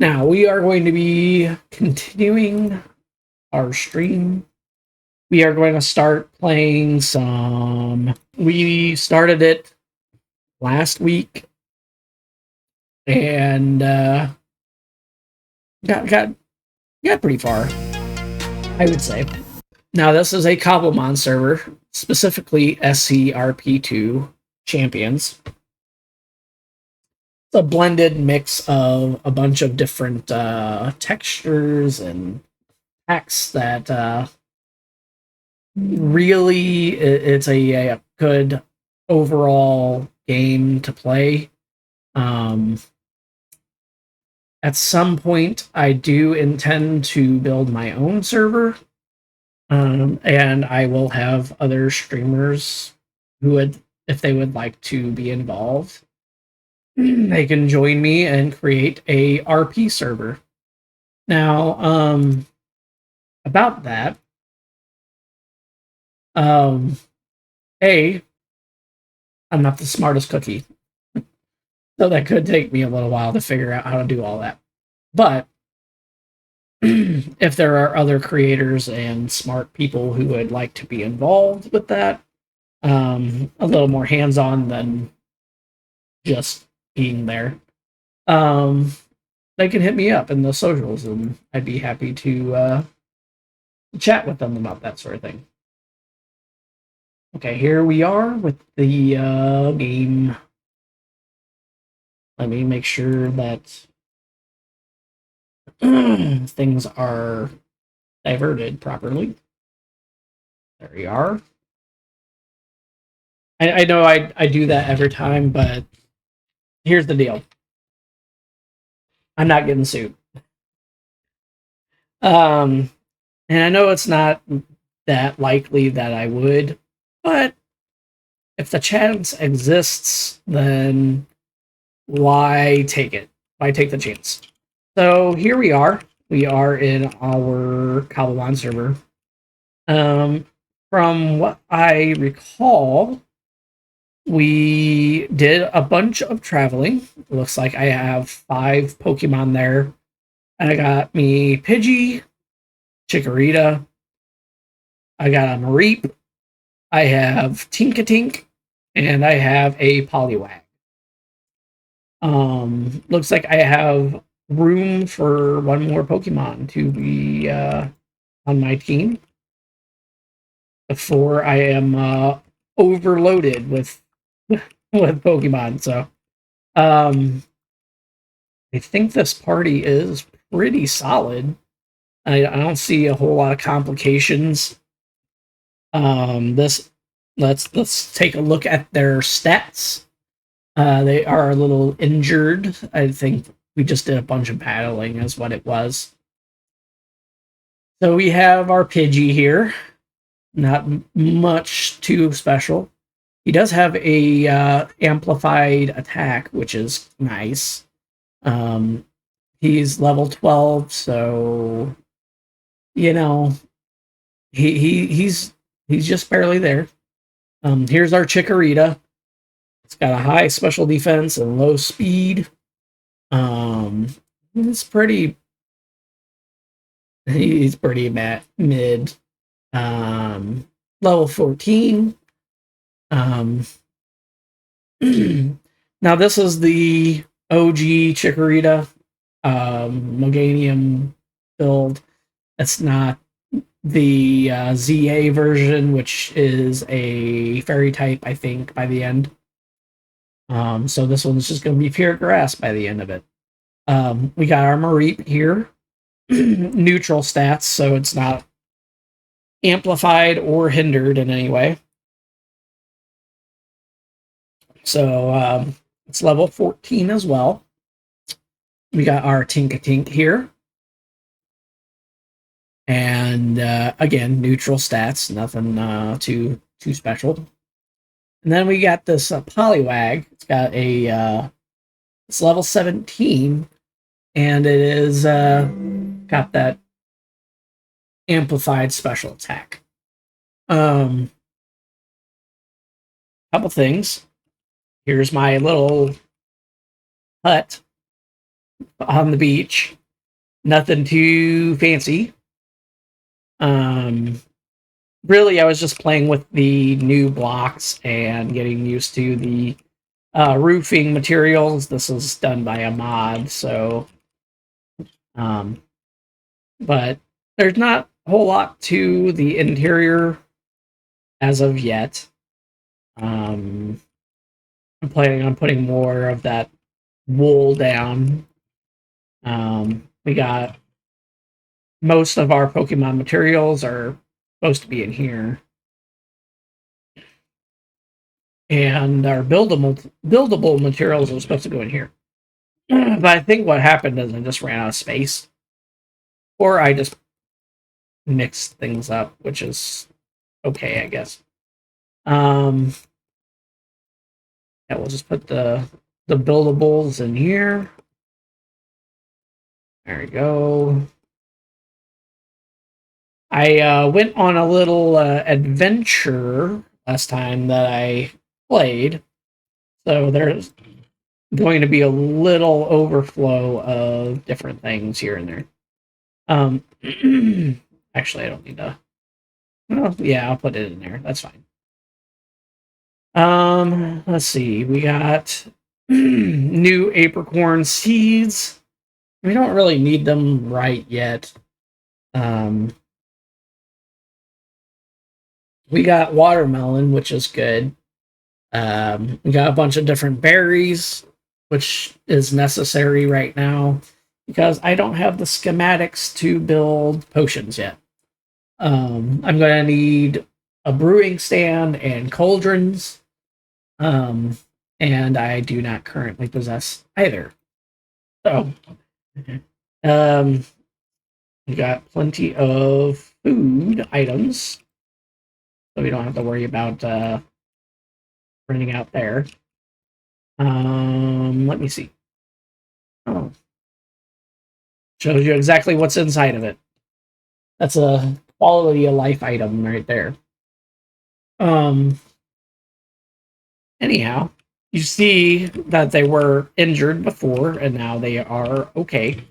Now we are going to be continuing our stream. We are going to start playing some. We started it last week and got pretty far, I would say. Now this is a Cobblemon server, specifically SCRP2 Champions. It's a blended mix of a bunch of different textures and packs that really it's a good overall game to play. Um, at some point, I do intend to build my own server, and I will have other streamers who would, if they would like to be involved, they can join me and create a RP server. Now, about that, um, a I'm not the smartest cookie, so that could take me a little while to figure out how to do all that. But if there are other creators and smart people who would like to be involved with that, a little more hands on than just being there, um, they can hit me up in the socials and I'd be happy to chat with them about that sort of thing. Okay, here we are with the game. Let me make sure that things are diverted properly. There we are. I know I do that every time, but here's the deal. I'm not getting sued. Um, and I know it's not that likely that I would, but if the chance exists, then why take it? Why take the chance? So here we are. We are in our Kabbalah server. Um, from what I recall, we did a bunch of traveling. It looks like I have 5 Pokemon there. I got me Pidgey, Chikorita. I got a Mareep. I have Tinkatink, and I have a Poliwag. Looks like I have room for one more Pokemon to be on my team before I am overloaded with with Pokemon. So, um, I think this party is pretty solid. I don't see a whole lot of complications. This let's take a look at their stats. They are a little injured. I think we just did a bunch of battling, is what it was. So we have our Pidgey here. Not much too special. He does have a amplified attack, which is nice. Um, he's level 12, so you know he's just barely there. Here's our Chikorita. It's got a high special defense and low speed. Um, it's pretty. He's pretty mid. Um, level 14. Um, now this is the OG Chikorita Meganium build. It's not the ZA version, which is a fairy type, I think, by the end. So this one's just going to be pure grass by the end of it. We got our Mareep here, neutral stats, so it's not amplified or hindered in any way. So it's level 14 as well. We got our Tinkatink here. And again, neutral stats, nothing too special. And then we got this Poliwag. It's got a it's level 17, and it is got that amplified special attack. Couple things. Here's my little hut. on the beach. Nothing too fancy. Um, really, I was just playing with the new blocks and getting used to the roofing materials. This is done by a mod, so um, but there's not a whole lot to the interior as of yet. I'm planning on putting more of that wool down. We got most of our Pokemon materials are supposed to be in here, and our buildable materials are supposed to go in here. But I think what happened is I just ran out of space, or I just mixed things up, which is okay, I guess. Um, yeah, we'll just put the buildables in here. There we go. I went on a little adventure last time that I played, so there's going to be a little overflow of different things here and there. Um, actually, I don't need to. Well, yeah, I'll put it in there. That's fine. Let's see. We got new apricorn seeds. We don't really need them right yet. Um, we got watermelon, which is good. We got a bunch of different berries, which is necessary right now because I don't have the schematics to build potions yet. I'm going to need a brewing stand and cauldrons, and I do not currently possess either. So, um, we got plenty of food items, so we don't have to worry about running out there. Let me see. Oh, shows you exactly what's inside of it. That's a quality of life item right there. Um, anyhow, you see that they were injured before and now they are okay.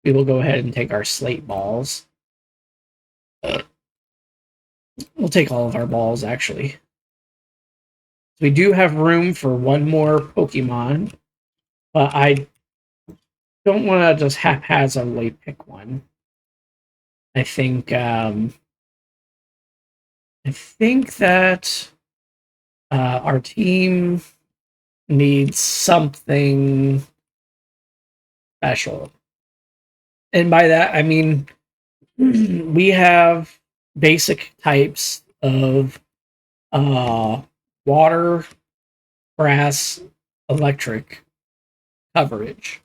We will go ahead and take our slate balls. We'll take all of our balls actually. We do have room for one more Pokemon, but I don't want to just haphazardly pick one. I think that our team needs something special. And by that, I mean we have basic types of uh, water, grass, electric coverage.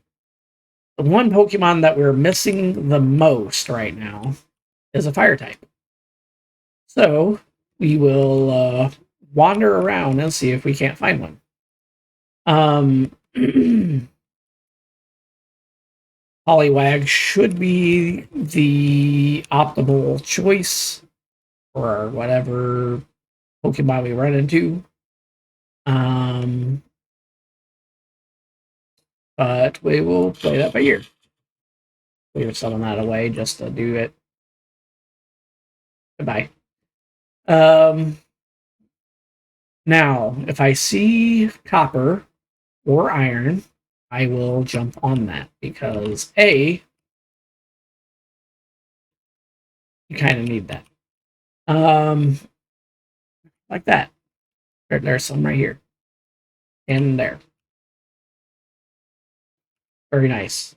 The one Pokemon that we're missing the most right now is a fire type. So we will wander around and see if we can't find one. Poliwag should be the optimal choice for whatever Pokemon we run into. But we will play that by ear. Clear some of that away just to do it. Goodbye. Now, if I see copper or iron, I will jump on that because A, you kind of need that. Like that. There's some right here. And there. Very nice.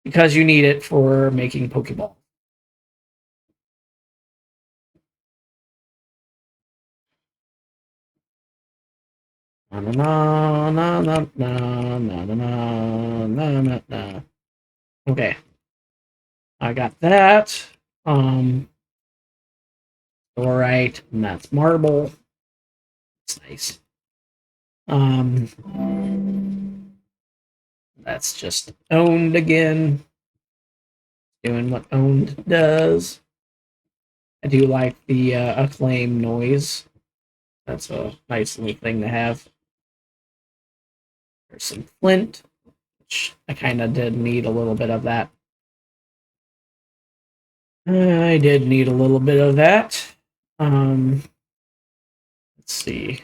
Because you need it for making Pokeball. Na na na na na na na na na na. Okay. I got that. All right, and that's marble. It's nice. That's just owned again. Doing what owned does. I do like the acclaim noise. That's a nice little thing to have. There's some flint, which I kind of did need a little bit of that. I did need a little bit of that. Let's see.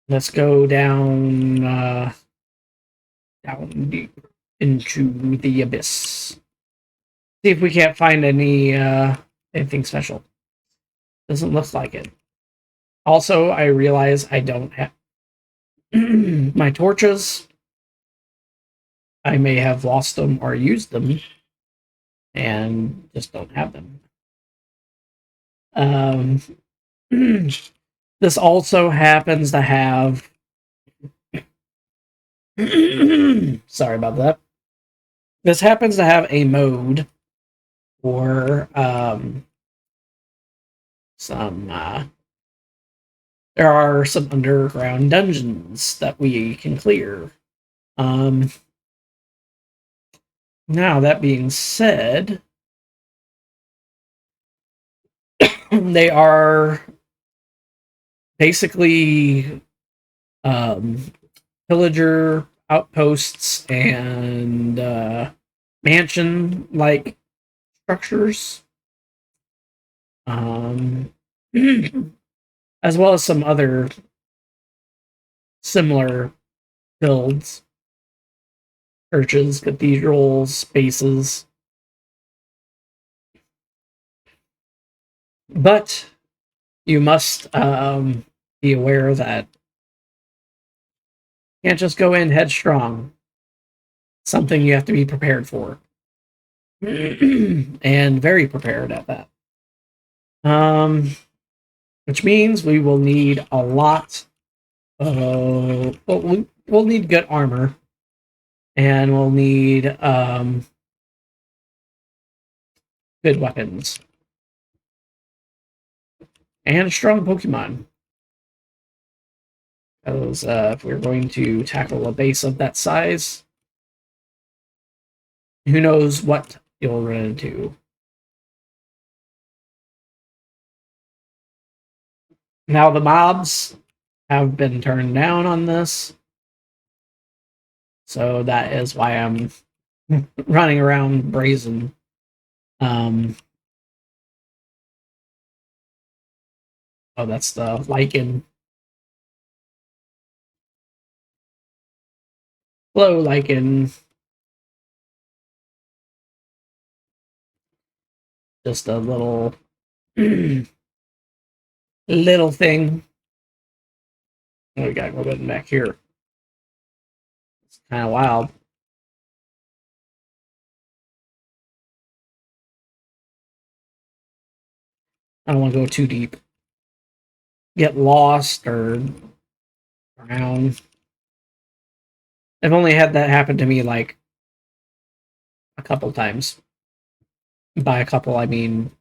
Let's go down down deep into the abyss. See if we can't find anything special. Doesn't look like it. Also, I realize I don't have my torches. I may have lost them or used them and just don't have them. This also happens to have sorry about that. This happens to have a mode for some there are some underground dungeons that we can clear. Now that being said, they are basically pillager outposts and mansion like structures. As well as some other similar builds, churches, cathedrals, bases. But you must be aware that you can't just go in headstrong. Something you have to be prepared for. And very prepared at that. Which means we will need a lot of... we'll need good armor. And we'll need good weapons. And strong Pokemon. Because if we're going to tackle a base of that size, who knows what you'll run into. Now the mobs have been turned down on this. So that is why I'm running around brazen. Oh, that's the lichen. Hello, lichen. Just a little little thing. Oh, we gotta go back here. It's kind of wild. I don't want to go too deep. Get lost or drown. I've only had that happen to me like a couple times. By a couple, I mean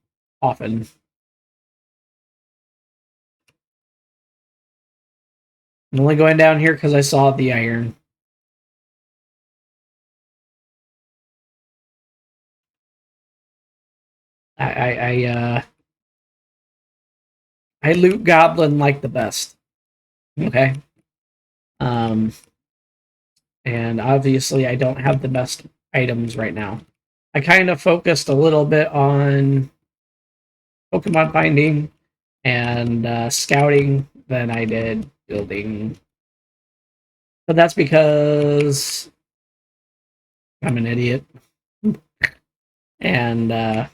often. I'm only going down here because I saw the iron. I loot goblin like the best. Okay. And obviously I don't have the best items right now. I kind of focused a little bit on Pokemon finding and scouting than I did building. But that's because I'm an idiot. And I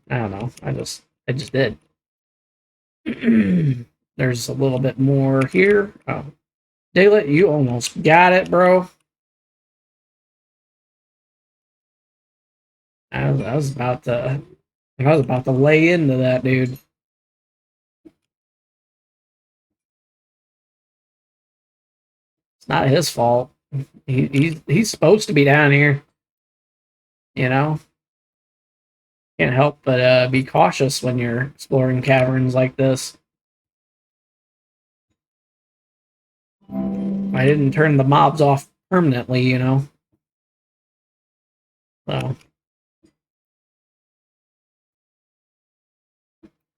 don't know. I just did. There's a little bit more here. Oh, Diglett, you almost got it, bro. I was about to lay into that dude. It's not his fault. He's supposed to be down here. You know? Can't help but be cautious when you're exploring caverns like this. I didn't turn the mobs off permanently, you know? So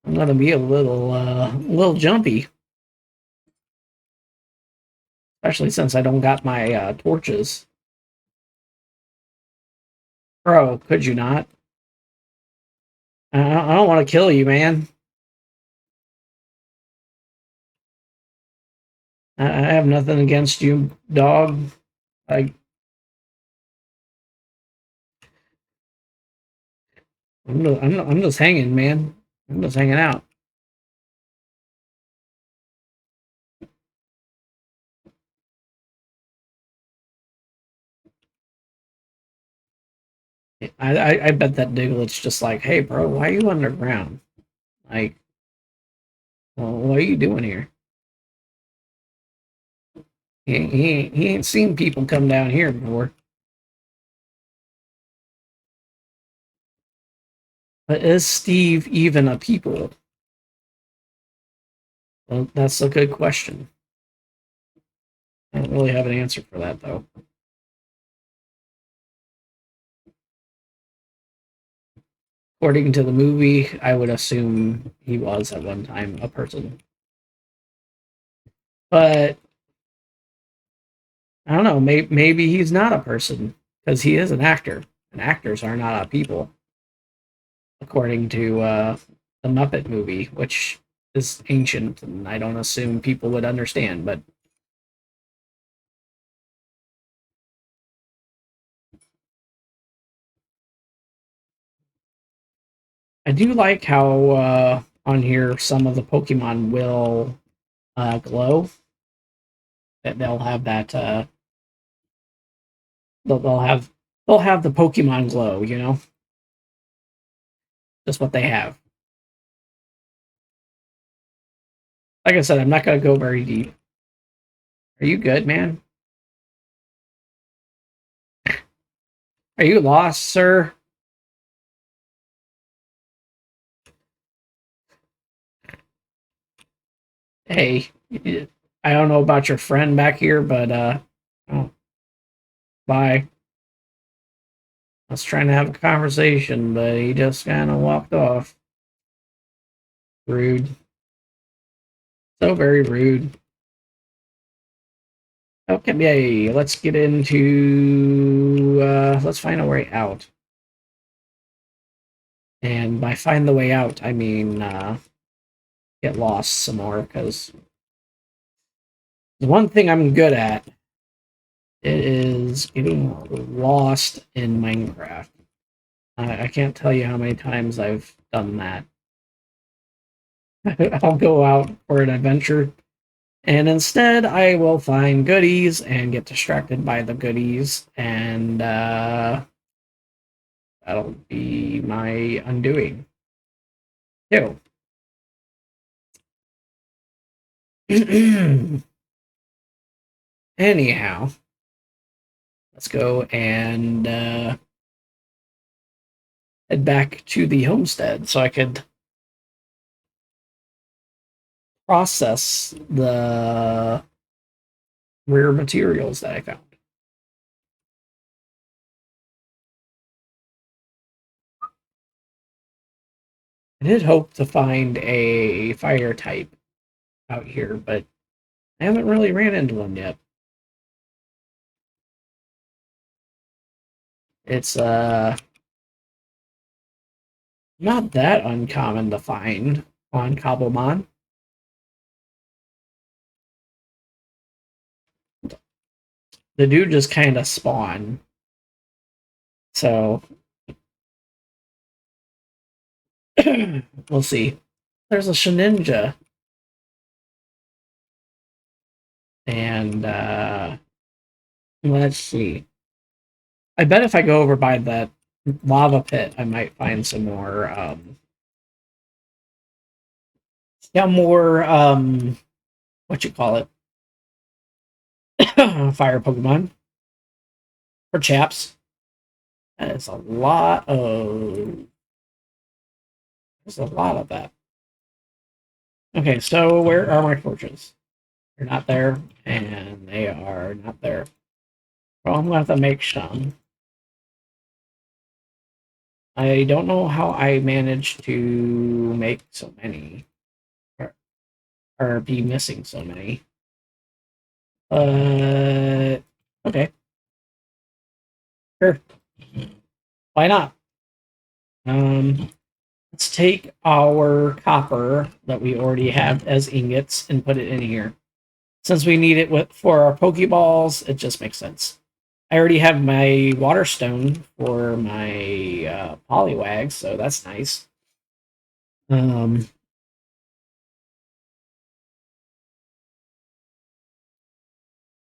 I'm gonna be a little jumpy. Especially since I don't got my torches. Bro, could you not? I don't want to kill you, man. I have nothing against you, dog. Like, I'm just hanging, man. I'm just hanging out. I bet that Diglett's just like, hey, bro, why are you underground? Like, well, what are you doing here? He ain't seen people come down here before. But is Steve even a people? Well, that's a good question. I don't really have an answer for that, though. According to the movie, I would assume he was at one time a person. But I don't know. Maybe he's not a person because he is an actor, and actors are not a people, according to the Muppet movie, which is ancient, and I don't assume people would understand. But I do like how on here some of the Pokemon will glow. That they'll have that. They'll have the Pokemon glow. You know, just what they have. Like I said, I'm not gonna go very deep. Are you good, man? Are you lost, sir? Hey, I don't know about your friend back here, but oh, bye. I was trying to have a conversation, but he just kind of walked off. Rude. So very rude. Okay, let's get into. Let's find a way out. And by find the way out, I mean get lost some more, because the one thing I'm good at it is getting lost in Minecraft. I can't tell you how many times I've done that. I'll go out for an adventure, and instead I will find goodies and get distracted by the goodies, and that'll be my undoing. Too. Anyhow, let's go and head back to the homestead so I could process the rare materials that I found. I did hope to find a fire type out here, but I haven't really ran into one yet. It's not that uncommon to find on Cobblemon. The dude just kind of spawn. So we'll see. There's a Shedinja. And let's see. I bet if I go over by that lava pit, I might find some more more what you call it? Fire Pokemon. Or chaps. That is a lot of there's a lot of that. Okay, so where are my torches? They're not there, and they are not there. Well, I'm gonna have to make some. I don't know how I managed to make so many, or be missing so many. Okay. Sure. Why not? Um, let's take our copper that we already have as ingots and put it in here. Since we need it for our Pokeballs, it just makes sense. I already have my water stone for my Poliwag, so that's nice. Um,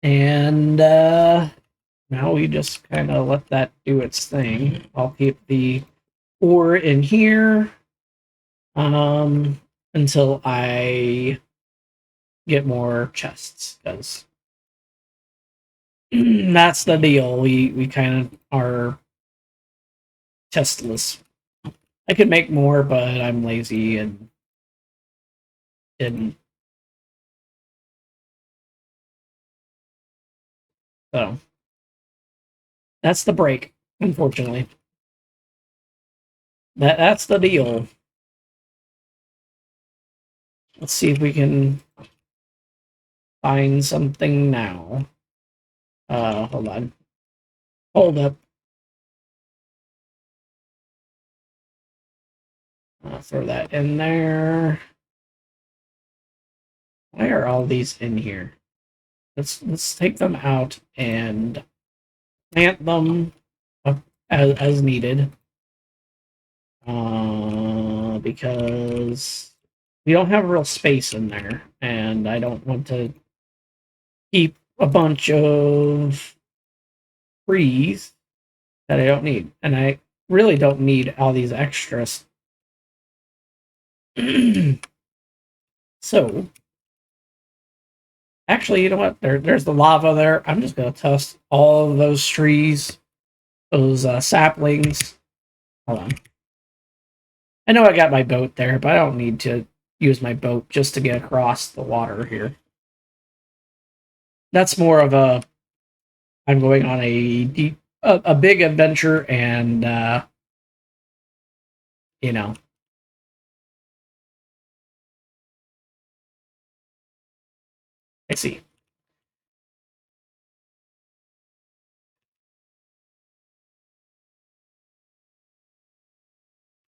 and now we just kind of let that do its thing. I'll keep the ore in here um, until I get more chests, because that's the deal. We kind of are chestless. I could make more, but I'm lazy and didn't. So that's the break, unfortunately. That's the deal. Let's see if we can find something now. Hold on. Hold up. Throw that in there. Why are all these in here? Let's take them out and plant them as needed. Because we don't have real space in there, and I don't want to keep a bunch of trees that I don't need, and I really don't need all these extras. So, actually, you know what? There's the lava there. I'm just gonna toss all of those trees, those saplings. Hold on. I know I got my boat there, but I don't need to use my boat just to get across the water here. That's more of a I'm going on a big adventure, and you know, I see.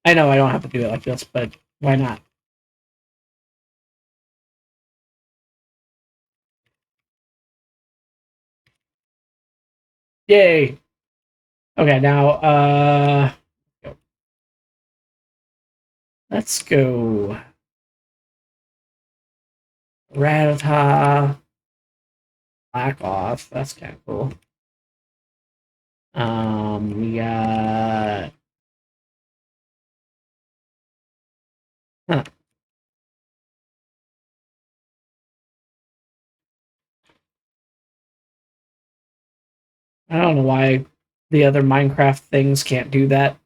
I know I don't have to do it like this, but why not? Yay! Okay, now let's go. Rattata, Black off. That's kind of cool. We got. Huh. I don't know why the other Minecraft things can't do that.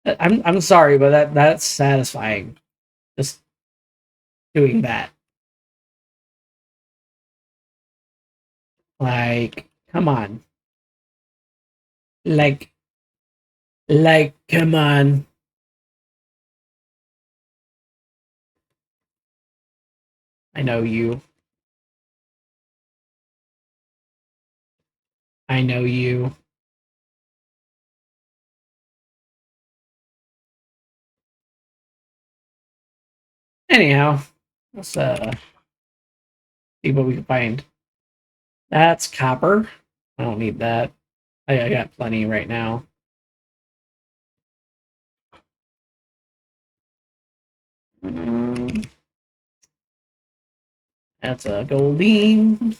I'm sorry, but that's satisfying. Just doing that. Like, come on. Like, come on. I know you. I know you. Anyhow, let's see what we can find. That's copper. I don't need that. I got plenty right now. Mm, that's a goldine.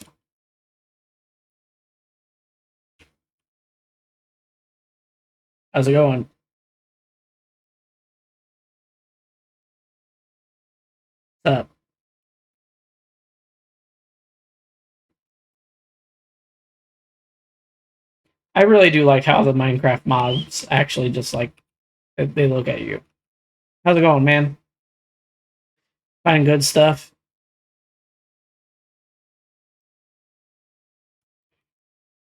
How's it going? What's up? I really do like how the Minecraft mods actually just like they look at you. How's it going, man? Finding good stuff.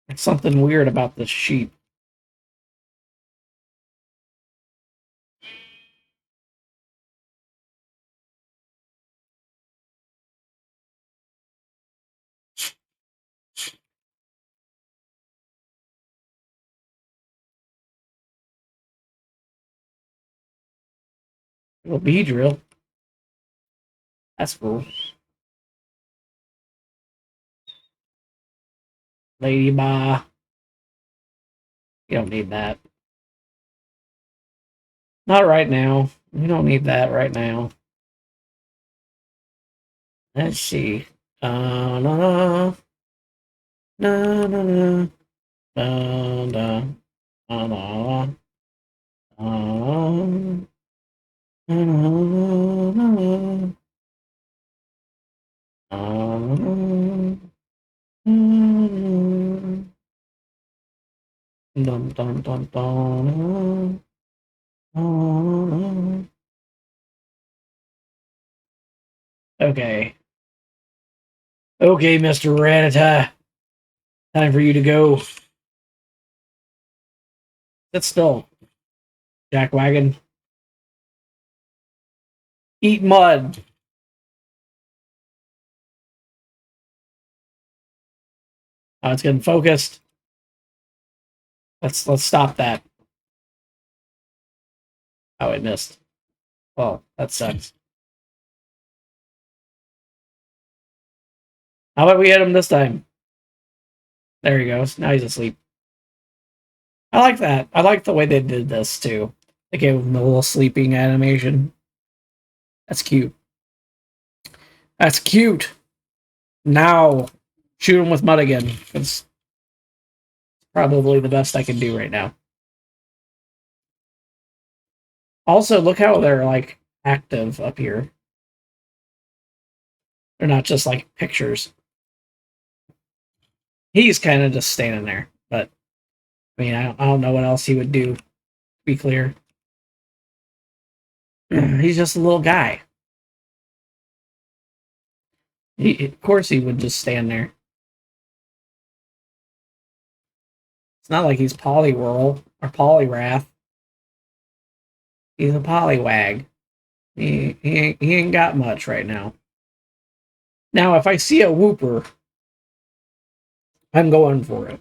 There's something weird about this sheep. Little Beedrill. That's cool. Lady Ba. You don't need that. Not right now. We don't need that right now. Let's see. No, no, no, no, no, no, no, no, no, no, dun, dun, dun, dun, okay. Okay, Mr. Rattata. Time for you to go. Sit still, Jackwagon. Eat mud. It's getting focused. Let's stop that. Oh, it missed. Well, that sucks. How about we hit him this time? There he goes. Now he's asleep. I like that. I like the way they did this too. They gave him the little sleeping animation. That's cute. That's cute. Now, shoot him with mud again. It's probably the best I can do right now. Also, look how they're like active up here. They're not just like pictures. He's kind of just standing there, but I mean, I don't know what else he would do. To be clear, he's just a little guy. Of course, he would just stand there. It's not like he's Poliwhirl or Poliwrath. He's a Poliwag. He ain't got much right now. Now, if I see a Wooper, I'm going for it.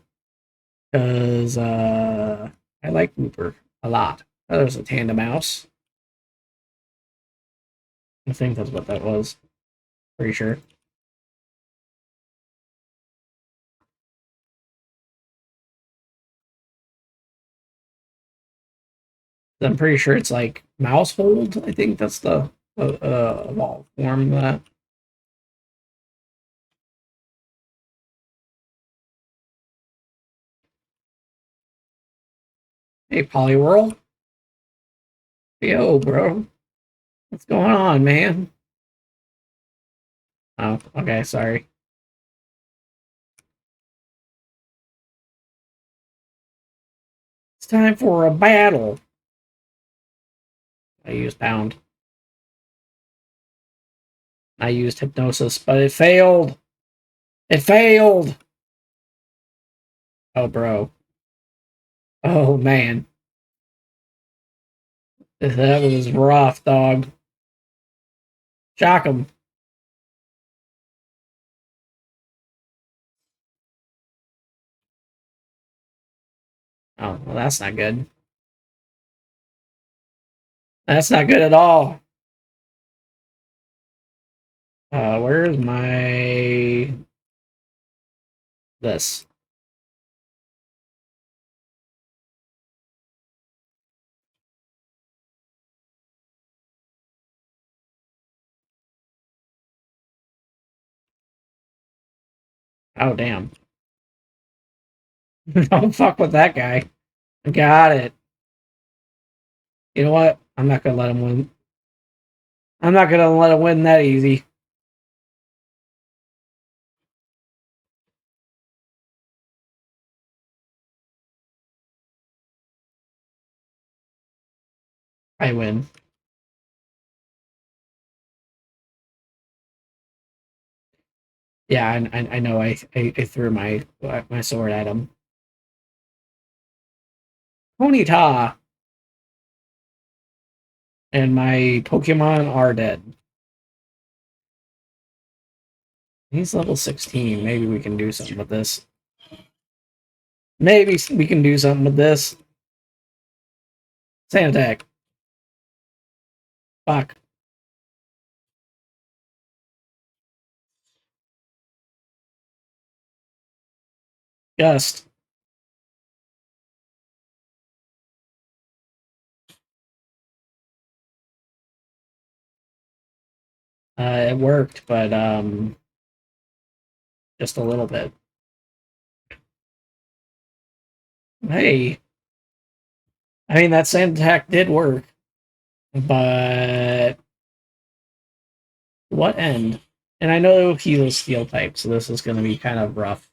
Because I like Wooper a lot. Oh, there's a Tandemaus. I think that's what that was. Pretty sure. I'm pretty sure it's like Mousehold. I think that's the evolved form of that. Hey, Poliwhirl. Yo, bro. What's going on, man? Oh, okay, sorry. It's time for a battle. I used Pound. I used Hypnosis, but it failed. It failed. Oh, bro. Oh, man. That was rough, dog. Shock him. Oh, well, that's not good. That's not good at all. Where's my... This. Oh, damn. Don't fuck with that guy. Got it. You know what? I'm not gonna let him win. I'm not gonna let him win that easy. I win. Yeah, I know. I threw my sword at him. Ponyta and my Pokemon are dead. He's level 16. Maybe we can do something with this. Maybe we can do something with this. Sand attack. Fuck. Gust. It worked, but just a little bit. Hey, I mean that sand attack did work, but what end? And I know he was steel type, so this is going to be kind of rough.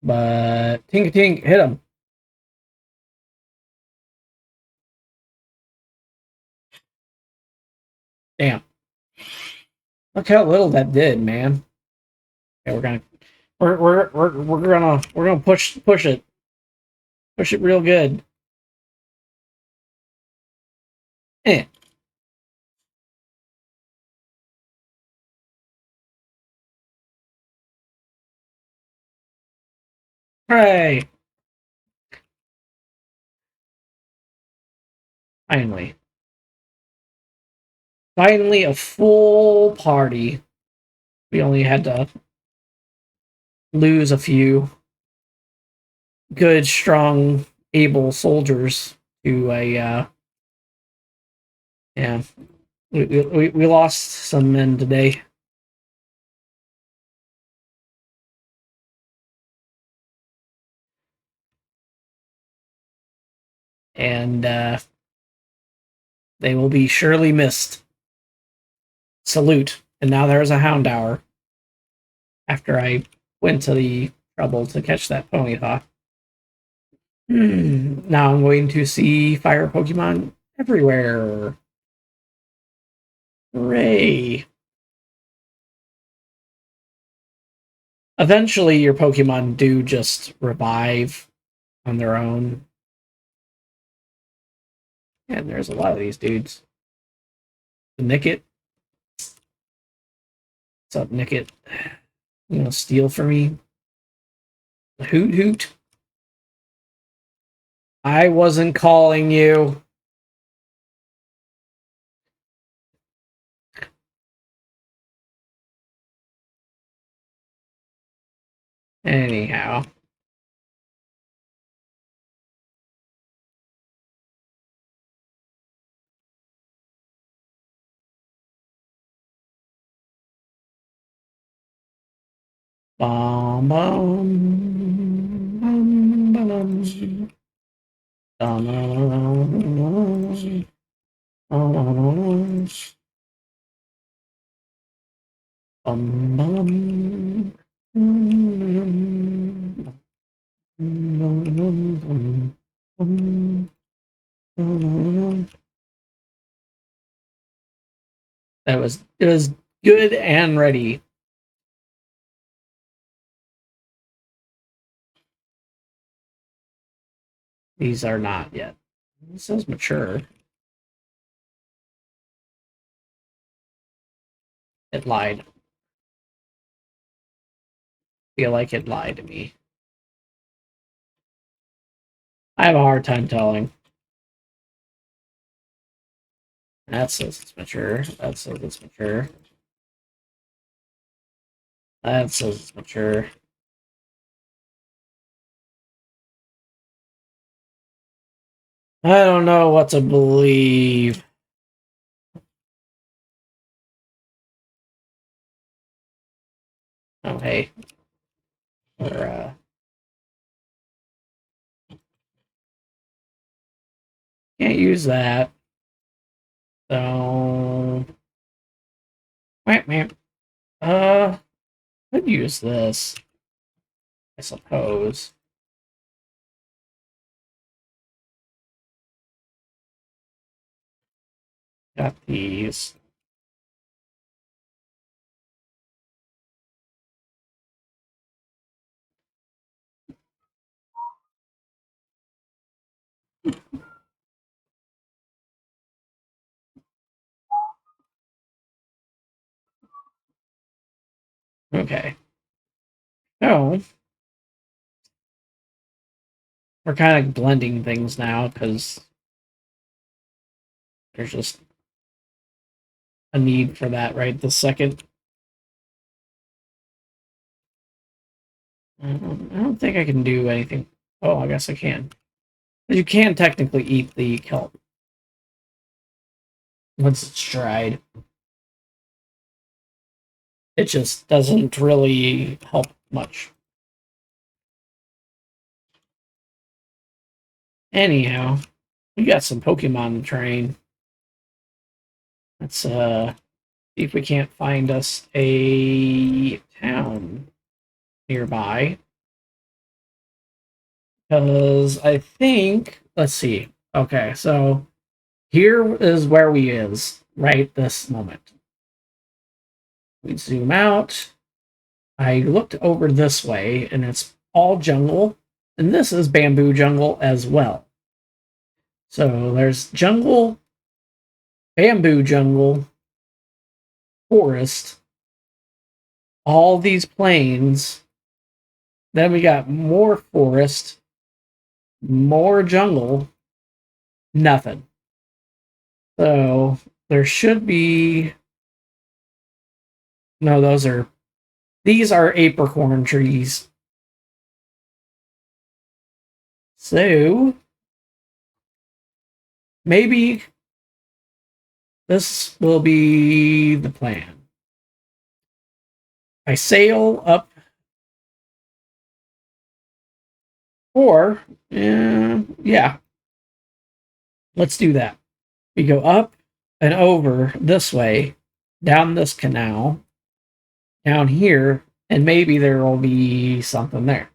But Tink Tink hit him. Damn! Look how little that did, man. Okay, we're gonna push it real good. Eh. Hooray! Finally. Finally, a full party. We only had to lose a few good, strong, able soldiers to a, yeah. We lost some men today. And they will be surely missed. Salute. And now there's a Houndour. After I went to the trouble to catch that Ponyta. Now I'm going to see fire Pokemon everywhere. Hooray. Eventually, your Pokemon do just revive on their own. And there's a lot of these dudes. Nickit. What's up, Nickit? You gonna steal from me? Hoot Hoot? I wasn't calling you. Anyhow. Bum bum bum bum bum it was good and ready. These are not yet. This says mature. It lied. Feel like it lied to me. I have a hard time telling. That says it's mature. That says it's mature. That says it's mature. I don't know what to believe. Oh, hey. We're, can't use that. So... Could use this, I suppose. Got these. Okay. So, we're kind of blending things now, because There's just a need for that right this second. I don't think I can do anything. Oh, I guess I can. You can technically eat the kelp once it's dried. It just doesn't really help much. Anyhow, we got some Pokemon to train. Let's see if we can't find us a town nearby. Because I think, let's see. Okay, so here is where we is right this moment. We zoom out. I looked over this way, and it's all jungle, and this is bamboo jungle as well. So there's jungle, bamboo jungle, forest, all these plains. Then we got more forest, more jungle, nothing. So there should be. No, these are apricorn trees. So maybe this will be the plan. I sail up, or yeah, let's do that. We go up and over this way, down this canal, down here, and maybe there will be something there.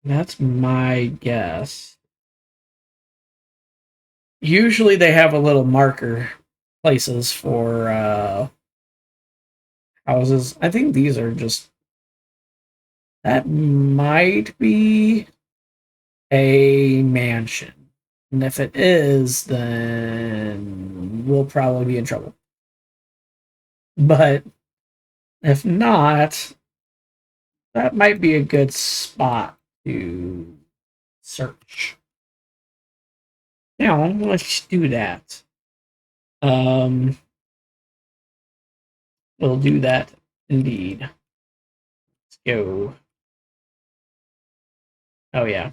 That's my guess. Usually they have a little marker places for houses. I think these are just that might be a mansion. And if it is, then we'll probably be in trouble. But if not, that might be a good spot to search. Now, let's do that. Um, we'll do that indeed. Let's go. Oh, yeah.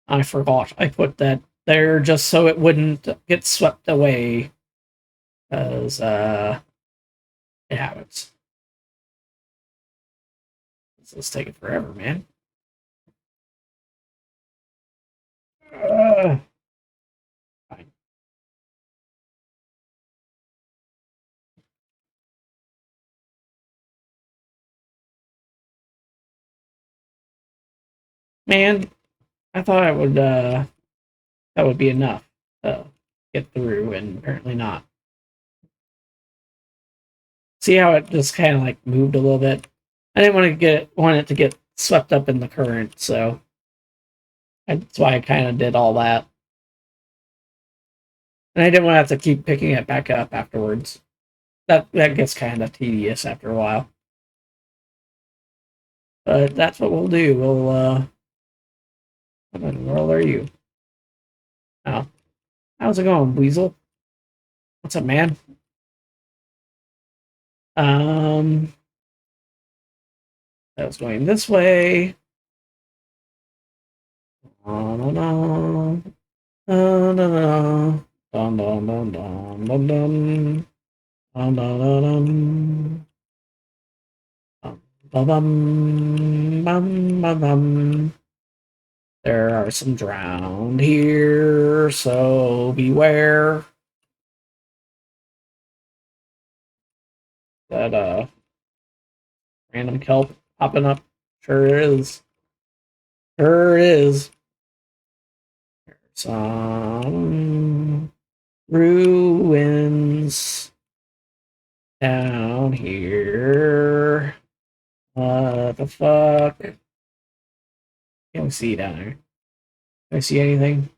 I forgot. I put that there just so it wouldn't get swept away. Because, it happens. This is taking forever, man. Fine. Man, I thought I would, that would be enough to get through, and apparently not. See how it just kind of like moved a little bit? I didn't want it to get swept up in the current, so that's why I kind of did all that. And I didn't want to have to keep picking it back up afterwards. That gets kind of tedious after a while. But that's what we'll do. What in the world are you? Oh, how's it going, Weasel? What's up, man? Um, that was going this way. No, no, no. No, no, no. Dun, dun, dun, dun, dun, dun. Dun, dun, dun, dun. Bum, bum, bum, bum, bum. There are some drowned here, so beware. That random kelp popping up. Sure is. Sure is. There's some ruins down here. What the fuck? Can't we see down there? Can I see anything?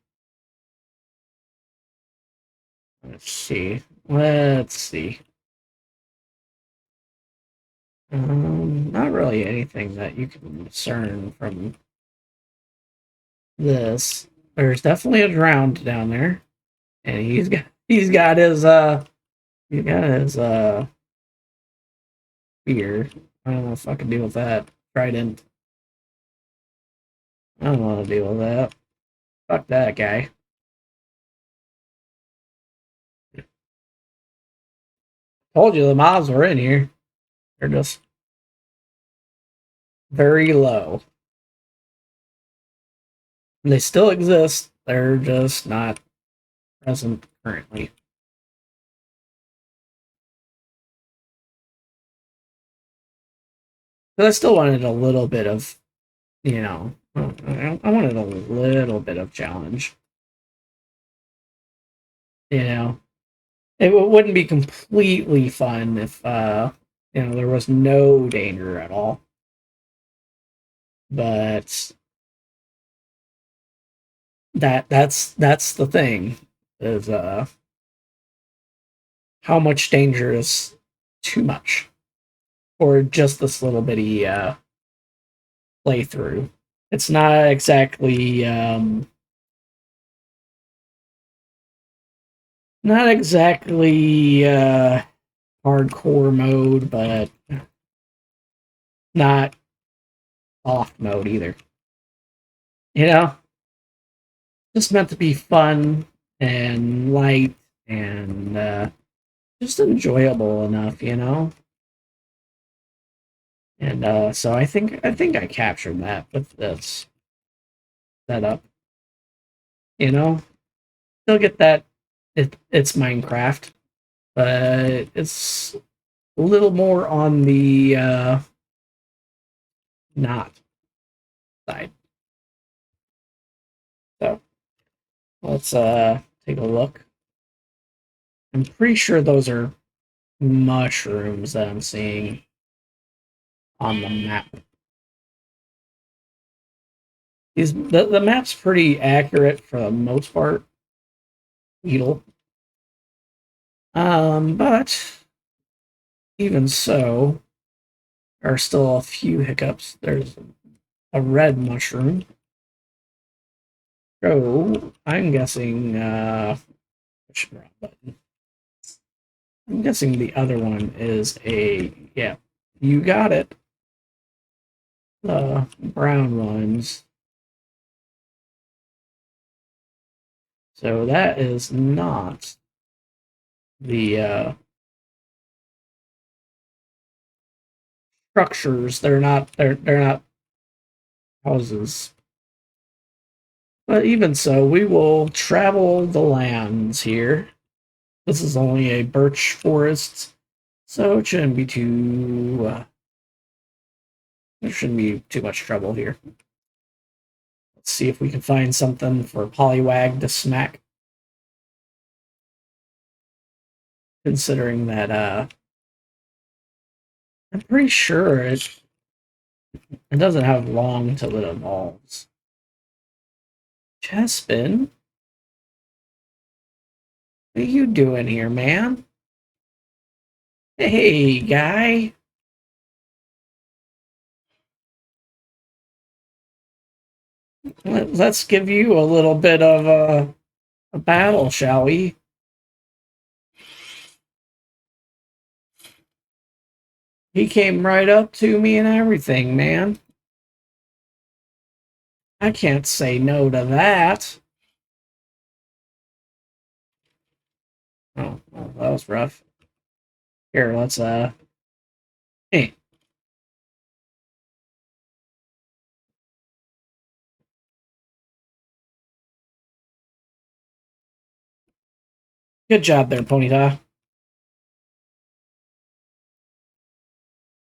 Let's see. Let's see. Not really anything that you can discern from this. There's definitely a drowned down there, and he's got his spear. I don't know if I can deal with that. Trident. I don't want to deal with that. Fuck that guy. Told you the mobs were in here. They're just very low. And they still exist. They're just not present currently. But I still wanted a little bit of, I wanted a little bit of challenge. You know, it wouldn't be completely fun if, there was no danger at all. But that's the thing is how much danger is too much for just this little bitty playthrough. It's not exactly hardcore mode, but not soft mode either. You know, just meant to be fun and light and just enjoyable enough. And so I think I captured that with this setup. You know, still get that it's Minecraft, but it's a little more on the not side. So let's take a look. I'm pretty sure those are mushrooms that I'm seeing on the map. The map's pretty accurate for the most part. Beetle. But even so, there are still a few hiccups. There's a red mushroom. So I'm guessing push the wrong button. I'm guessing the other one is yeah, you got it. The brown ones. So that is not the structures. They're not houses. But even so, we will travel the lands here. This is only a birch forest, so it shouldn't be too. There shouldn't be too much trouble here. Let's see if we can find something for Poliwag to smack. Considering that, I'm pretty sure it doesn't have long till it evolves. Chespin, what are you doing here, man? Hey, guy. Let's give you a little bit of a battle, shall we? He came right up to me and everything, man. I can't say no to that. Oh, well, that was rough. Here, let's hey. Good job there, Ponyta.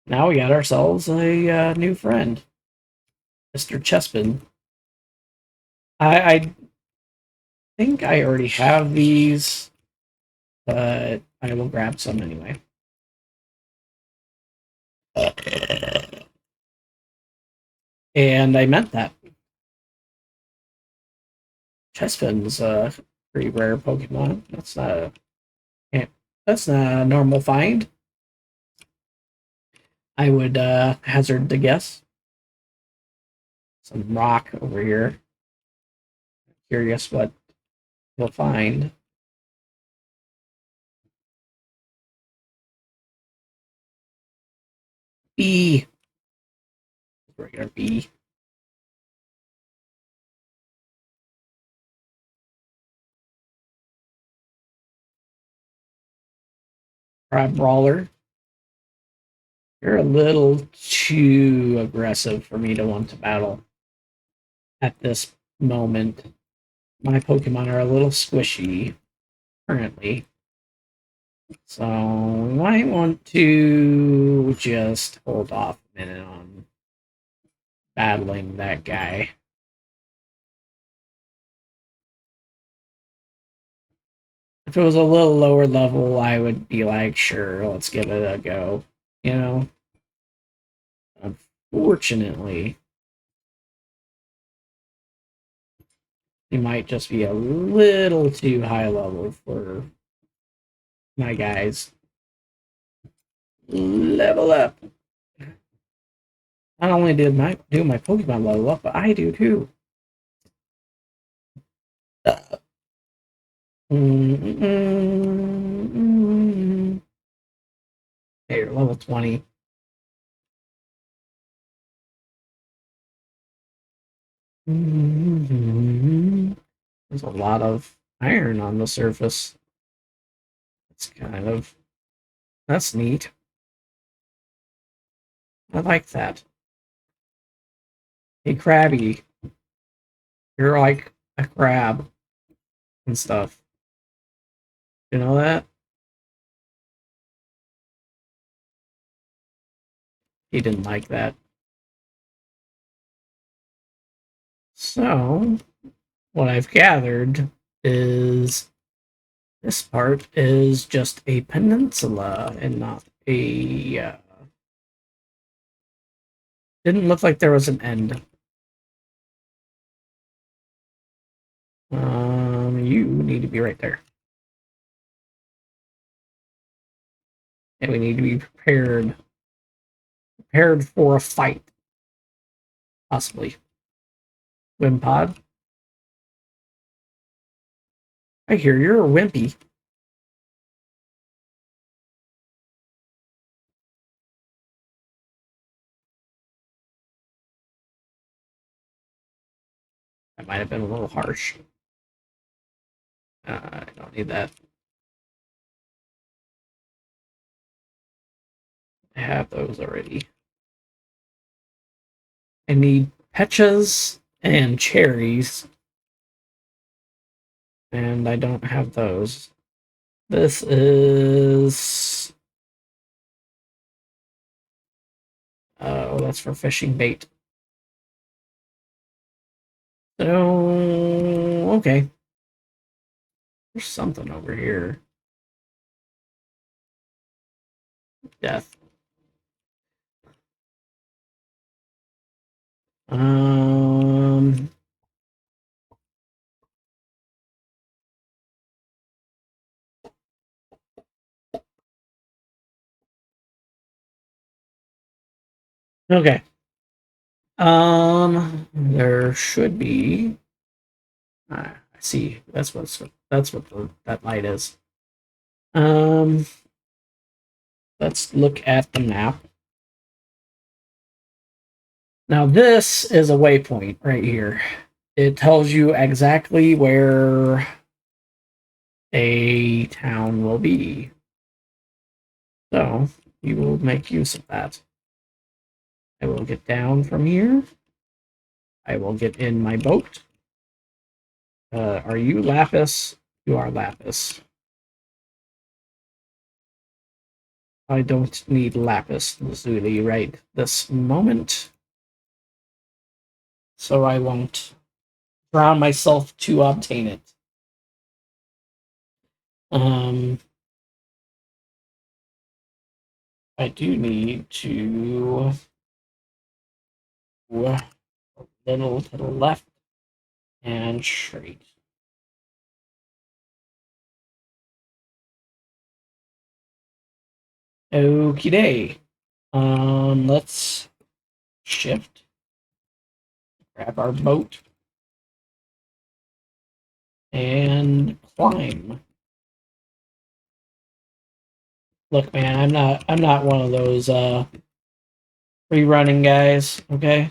Now we got ourselves a new friend, Mr. Chespin. I think I already have these, but I will grab some anyway. And I meant that. Chespin's a pretty rare Pokemon. That's not a normal find. I would hazard the guess. Some rock over here. Curious what we'll find. B. Regular B. Crab brawler. You're a little too aggressive for me to want to battle at this moment. My Pokemon are a little squishy currently. So we might want to just hold off a minute on battling that guy. If it was a little lower level, I would be like, sure, let's give it a go. You know? Unfortunately, he might just be a little too high level for my guys. Level up. Not only did my Pokemon level up, but I do too. Hey, you're level 20. There's a lot of iron on the surface. That's neat. I like that. Hey, Krabby, you're like a crab and stuff. You know that? He didn't like that. So, what I've gathered is this part is just a peninsula and not a. Didn't look like there was an end. You need to be right there. And we need to be prepared. Prepared for a fight. Possibly. Wimpod. I hear you're a wimpy. That might have been a little harsh. I don't need that. I have those already. I need petchas and cherries. And I don't have those. This is. Oh, that's for fishing bait. So, okay. There's something over here. Death. Um. Okay. There should be. I see. That's what that light is. Um. Let's look at the map. Now this is a waypoint right here. It tells you exactly where a town will be. So you will make use of that. I will get down from here. I will get in my boat. Are you Lapis? You are Lapis. I don't need Lapis Lazuli right this moment. So I won't drown myself to obtain it. I do need to a little to the left and straight. Okie day. Let's shift, grab our boat, and climb. Look, man, I'm not one of those free running guys. Okay,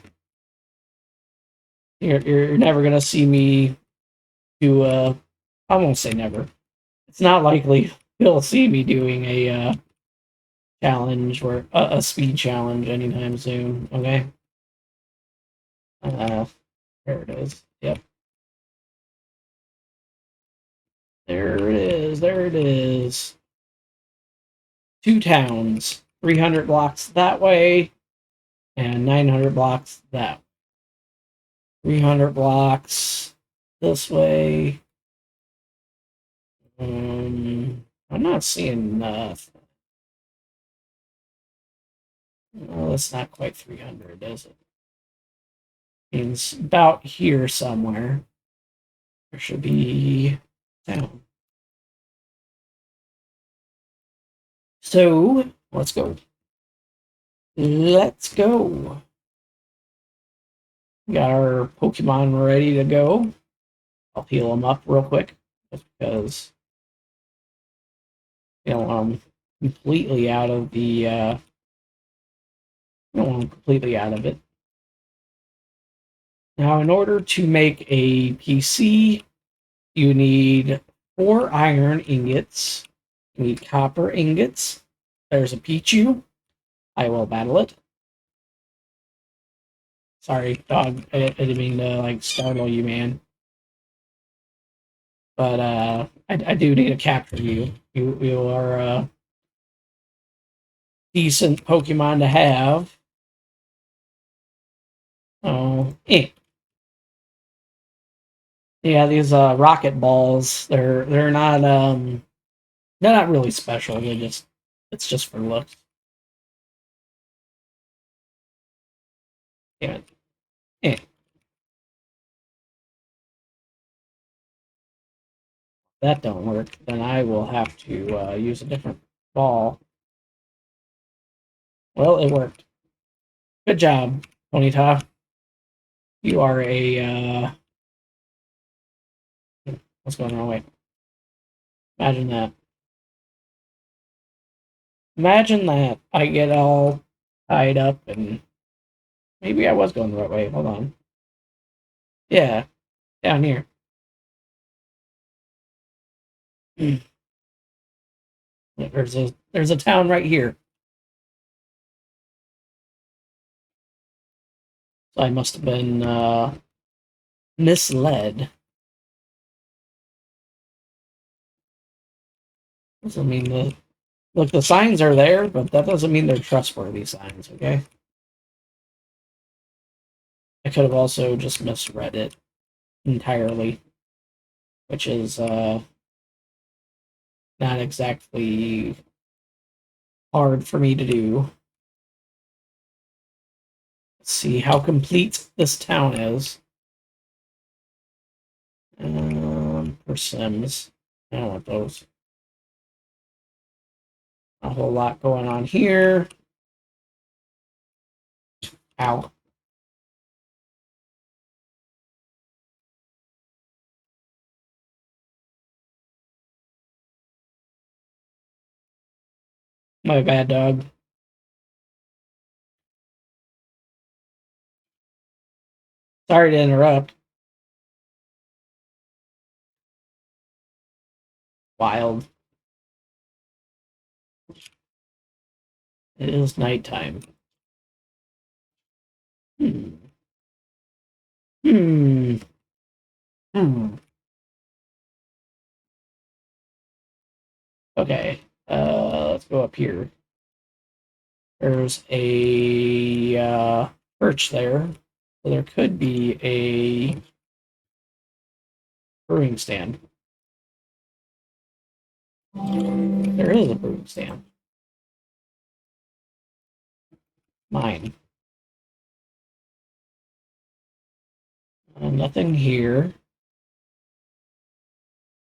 you're never gonna see me do I won't say never. It's not likely you'll see me doing a challenge or a speed challenge anytime soon. Okay. Uh, there it is. Yep. There it is. There it is. 2 towns. 300 blocks that way, and 900 blocks that way. 300 blocks this way. I'm not seeing nothing. Well, it's not quite 300, is it? It's about here somewhere. There should be town. So let's go. Let's go. Got our Pokemon ready to go. I'll heal them up real quick just because I'm completely out of the don't want them completely out of it. Now, in order to make a PC, you need 4 iron ingots. You need copper ingots. There's a Pichu. I will battle it. Sorry, dog. I didn't mean to startle you, man. But I do need to capture you. You are a decent Pokemon to have. Oh, yeah, these rocket balls. They're not really special. It's just for looks. Yeah. Eh. That don't work. Then I will have to use a different ball. Well, it worked. Good job, Ponyta. You are a what's going on? Wait. Imagine that. Imagine that. I get all tied up and maybe I was going the right way. Hold on. Yeah, down here. There's a town right here. So I must have been misled. Doesn't mean the look. The signs are there, but that doesn't mean they're trustworthy signs. Okay. I could have also just misread it entirely, which is not exactly hard for me to do. Let's see how complete this town is. Persims. I don't want those. A whole lot going on here. Ow. My bad, dog. Sorry to interrupt. Wild. It is nighttime. Hmm. Hmm. Hmm. Okay. Let's go up here. There's a perch there. So there could be a brewing stand. There is a brewing stand. Mine. Nothing here.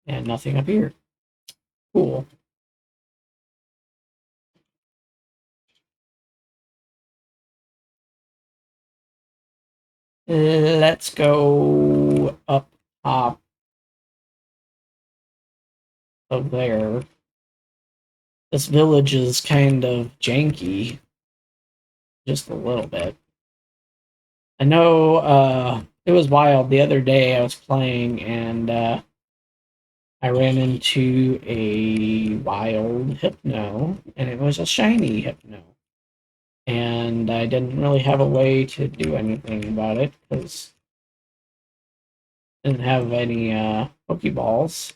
And nothing up here. Cool. Let's go up top of there. This village is kind of janky, just a little bit. I know it was wild. The other day I was playing and I ran into a wild hypno, and it was a shiny hypno. And I didn't really have a way to do anything about it because I didn't have any Pokeballs.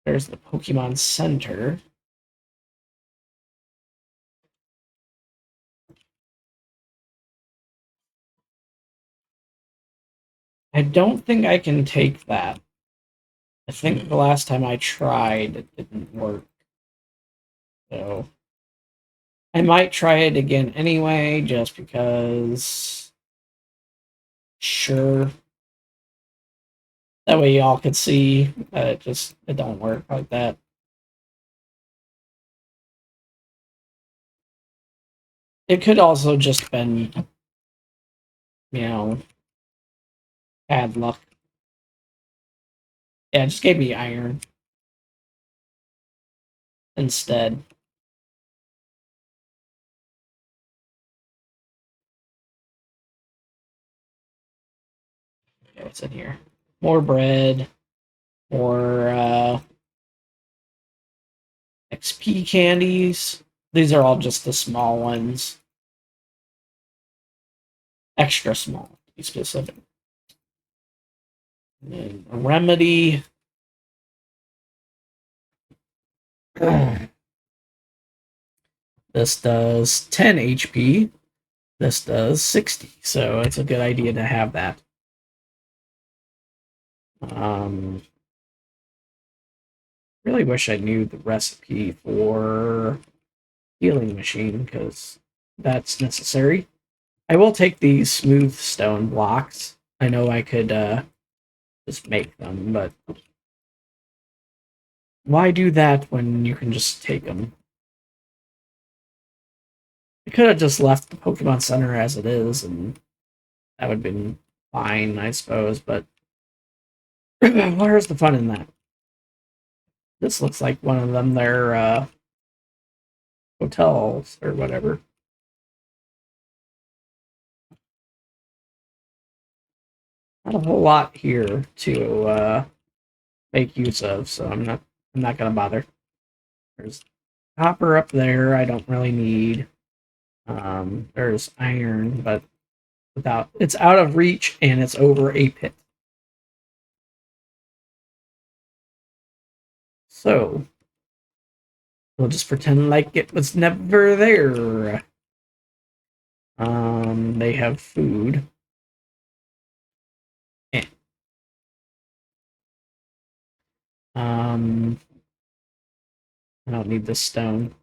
There's the Pokemon Center. I don't think I can take that. I think the last time I tried, it didn't work. So I might try it again anyway, just because. Sure. That way y'all could see it don't work like that. It could also just been, you know, bad luck. Yeah, it just gave me iron instead. Okay, what's in here? More bread, more XP candies. These are all just the small ones. Extra small, to be specific. And a remedy. This does 10 HP. This does 60. So it's a good idea to have that. Really wish I knew the recipe for healing machine because that's necessary. I will take these smooth stone blocks. I know I could just make them, but why do that when you can just take them? I could have just left the Pokemon Center as it is, and that would have been fine, I suppose, but where's the fun in that? This looks like one of them, their hotels or whatever. Not a whole lot here to make use of, so I'm not gonna bother. There's copper up there. I don't really need. There's iron, but without it's out of reach and it's over a pit. So we'll just pretend like it was never there. They have food. Eh. Um, I don't need this stone.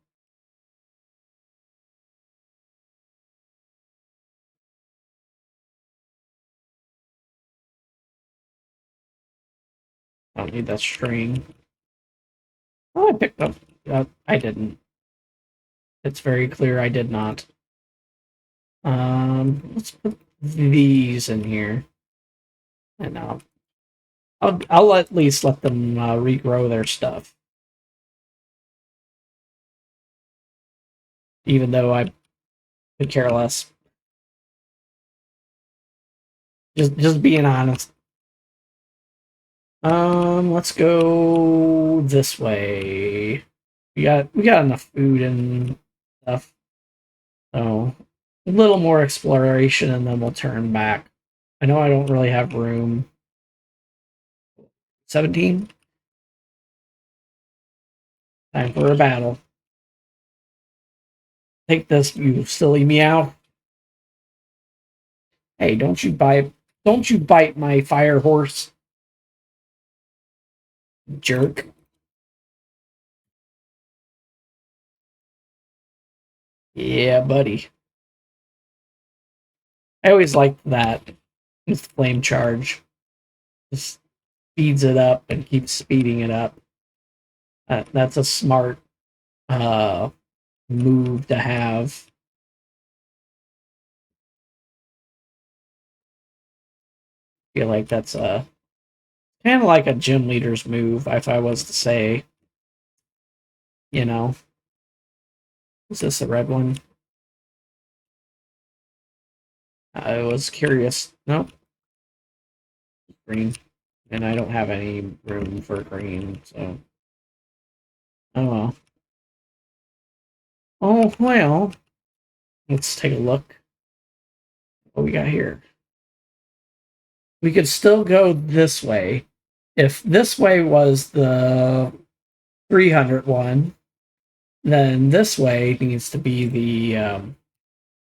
I don't need that string. Oh, I picked up. I didn't. It's very clear I did not. Let's put these in here, and I'll at least let them regrow their stuff, even though I could care less. Just being honest. Let's go this way. We got enough food and stuff. So a little more exploration and then we'll turn back. I know I don't really have room. 17? Time for a battle. Take this, you silly meow. Hey, don't you bite my fire horse, jerk. Yeah, buddy. I always liked that with flame charge. Just speeds it up and keeps speeding it up. That's a smart uh, move to have. feel like that's a kind of like a gym leader's move, if I was to say, you know. Is this the red one? I was curious. Nope, green. And I don't have any room for green, so. Oh well. Oh well. Let's take a look. What we got here? We could still go this way. If this way was the 300 one, then this way needs to be the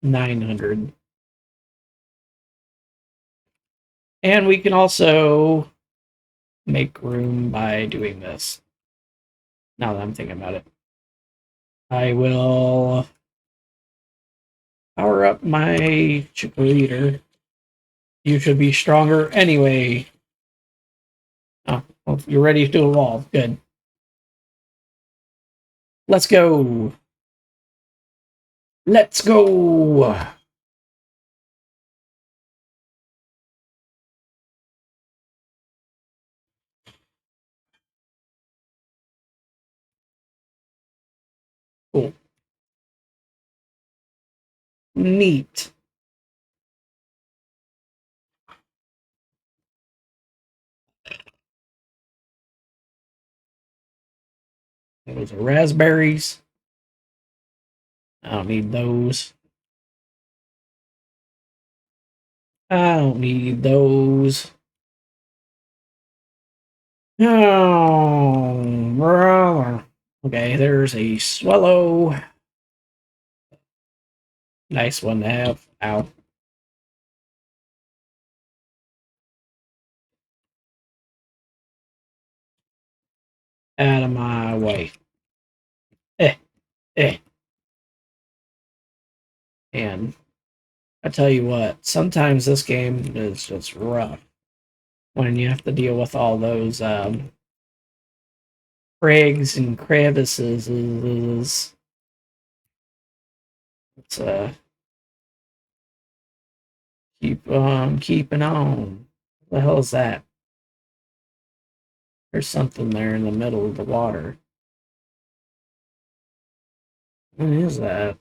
900. And we can also make room by doing this. Now that I'm thinking about it, I will power up my cheerleader. You should be stronger anyway. Oh, well, you're ready to evolve. Good. Let's go. Let's go. Cool. Neat. Those are raspberries. I don't need those. I don't need those. Oh, brother. Okay, there's a swallow. Nice one to have. Ow. Out of my way. Eh, eh. And I tell you what, sometimes this game is just rough when you have to deal with all those crags and crevices. Let's keep keeping on. What the hell is that? There's something there in the middle of the water. What is that?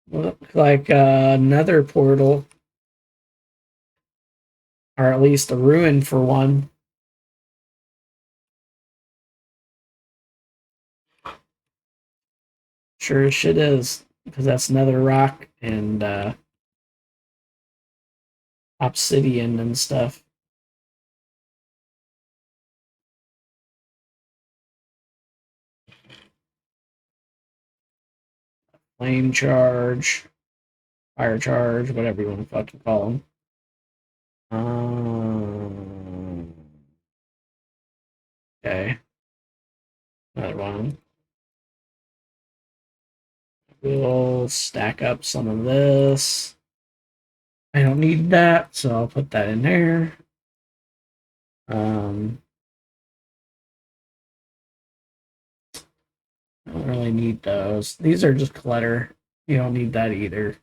Look like another portal, or at least a ruin for one. Sure as shit is, because that's another rock and obsidian and stuff. Flame charge, fire charge, whatever you want to fucking call them. Okay, another one. We'll stack up some of this. I don't need that, so I'll put that in there. Um, I don't really need those. These are just clutter. You don't need that either.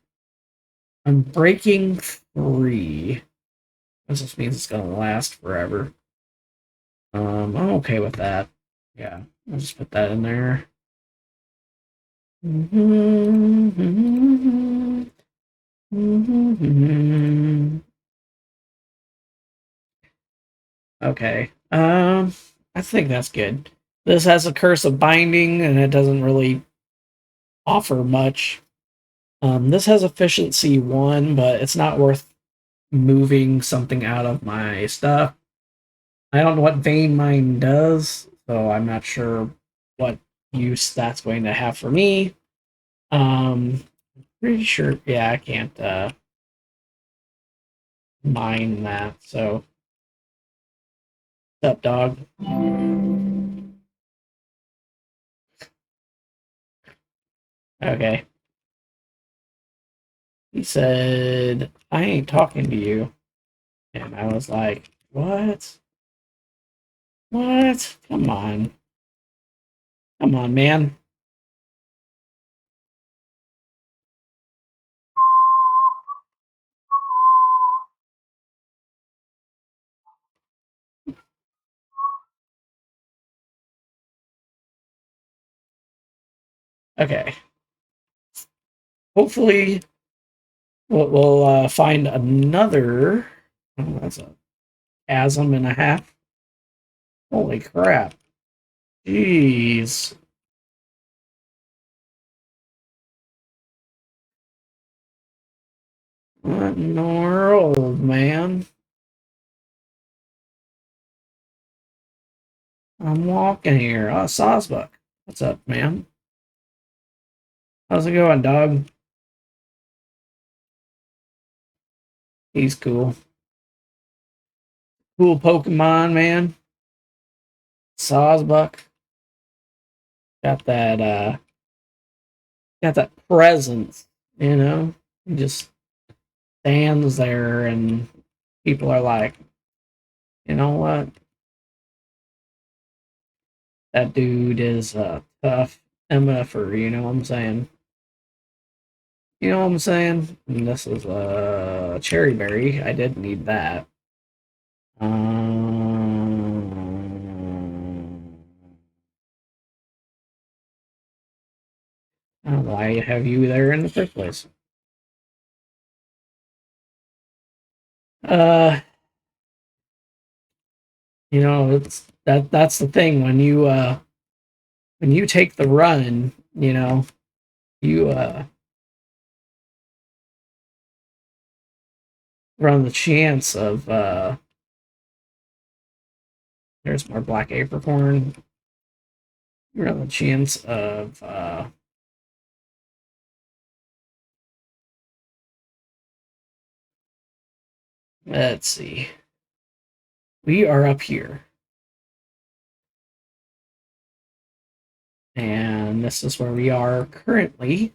I'm breaking 3. This just means it's gonna last forever. I'm okay with that. Yeah, I'll just put that in there. Okay. I think that's good. This has a curse of binding, and it doesn't really offer much. This has efficiency 1, but it's not worth moving something out of my stuff. I don't know what Vein Mine does, so I'm not sure what use that's going to have for me. Pretty sure, yeah, I can't mine that. So, what's up, dog? Okay. He said, I ain't talking to you. And I was like, what? What? Come on. Come on, man. Okay. Hopefully, we'll find another. Oh, that's a chasm and a half. Holy crap. Jeez. What in the world, man? I'm walking here. Oh, Sawsbuck. What's up, man? How's it going, dog? He's cool. Cool Pokemon, man. Sawsbuck. Got that got that presence, you know? He just stands there and people are like, you know what? That dude is a tough MFer, you know what I'm saying? You know what I'm saying? And this is a cherry berry. I did need that. Why have you there in the first place? Uh, it's that's the thing when you take the run, you run the chance of there's more black apricorn. You run the chance of let's see. We are up here. And this is where we are currently.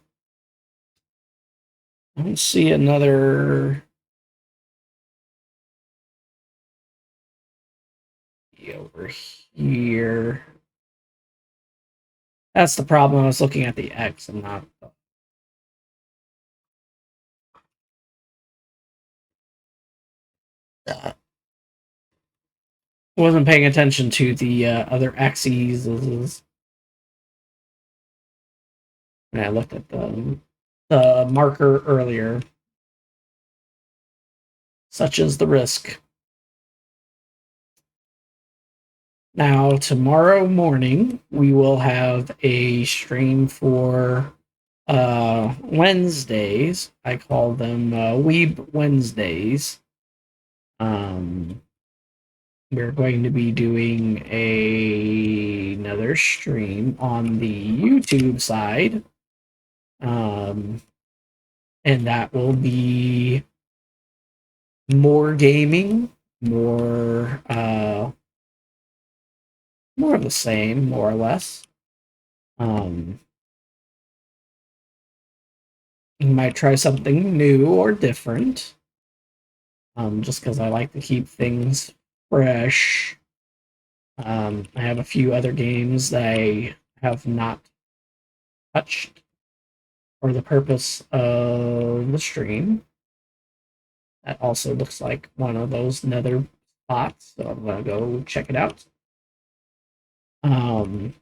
I don't see another over here. That's the problem. I was looking at the X and not the. Wasn't paying attention to the other axes when I looked at the marker earlier. Such is the risk. Now, tomorrow morning, we will have a stream for Wednesdays. I call them Weeb Wednesdays. We're going to be doing another stream on the YouTube side. And that will be more gaming, more of the same, more or less. You might try something new or different. Just because I like to keep things fresh. I have a few other games that I have not touched for the purpose of the stream. That also looks like one of those nether spots, so I'm gonna go check it out. And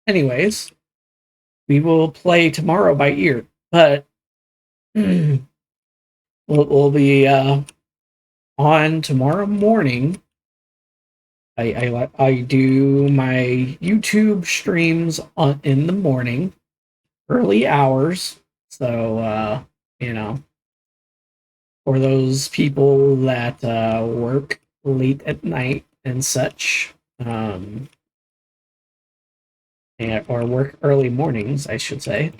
anyways, we will play tomorrow by ear, but we'll be on tomorrow morning. I do my YouTube streams in the morning, early hours. So for those people that work late at night and such, or work early mornings, I should say,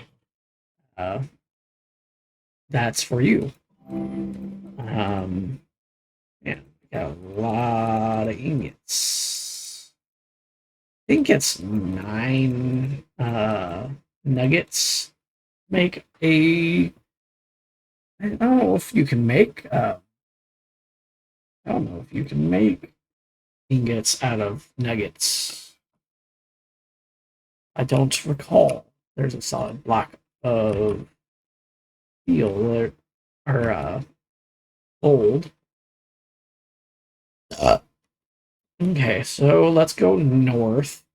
uh, that's for you. Yeah, got a lot of ingots. I think it's 9 nuggets. Make a. I don't know if you can make. I don't know if you can make ingots out of nuggets. I don't recall. There's a solid block of steel or gold. Okay, so let's go north.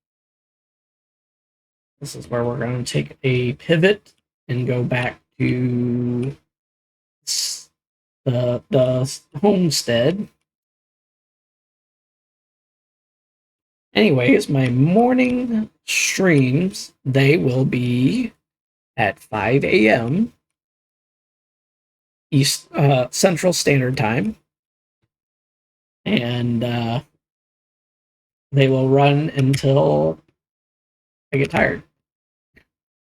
This is where we're going to take a pivot and go back to the homestead. Anyways, my morning streams, they will be at 5 a.m. East Central Standard Time, and they will run until I get tired.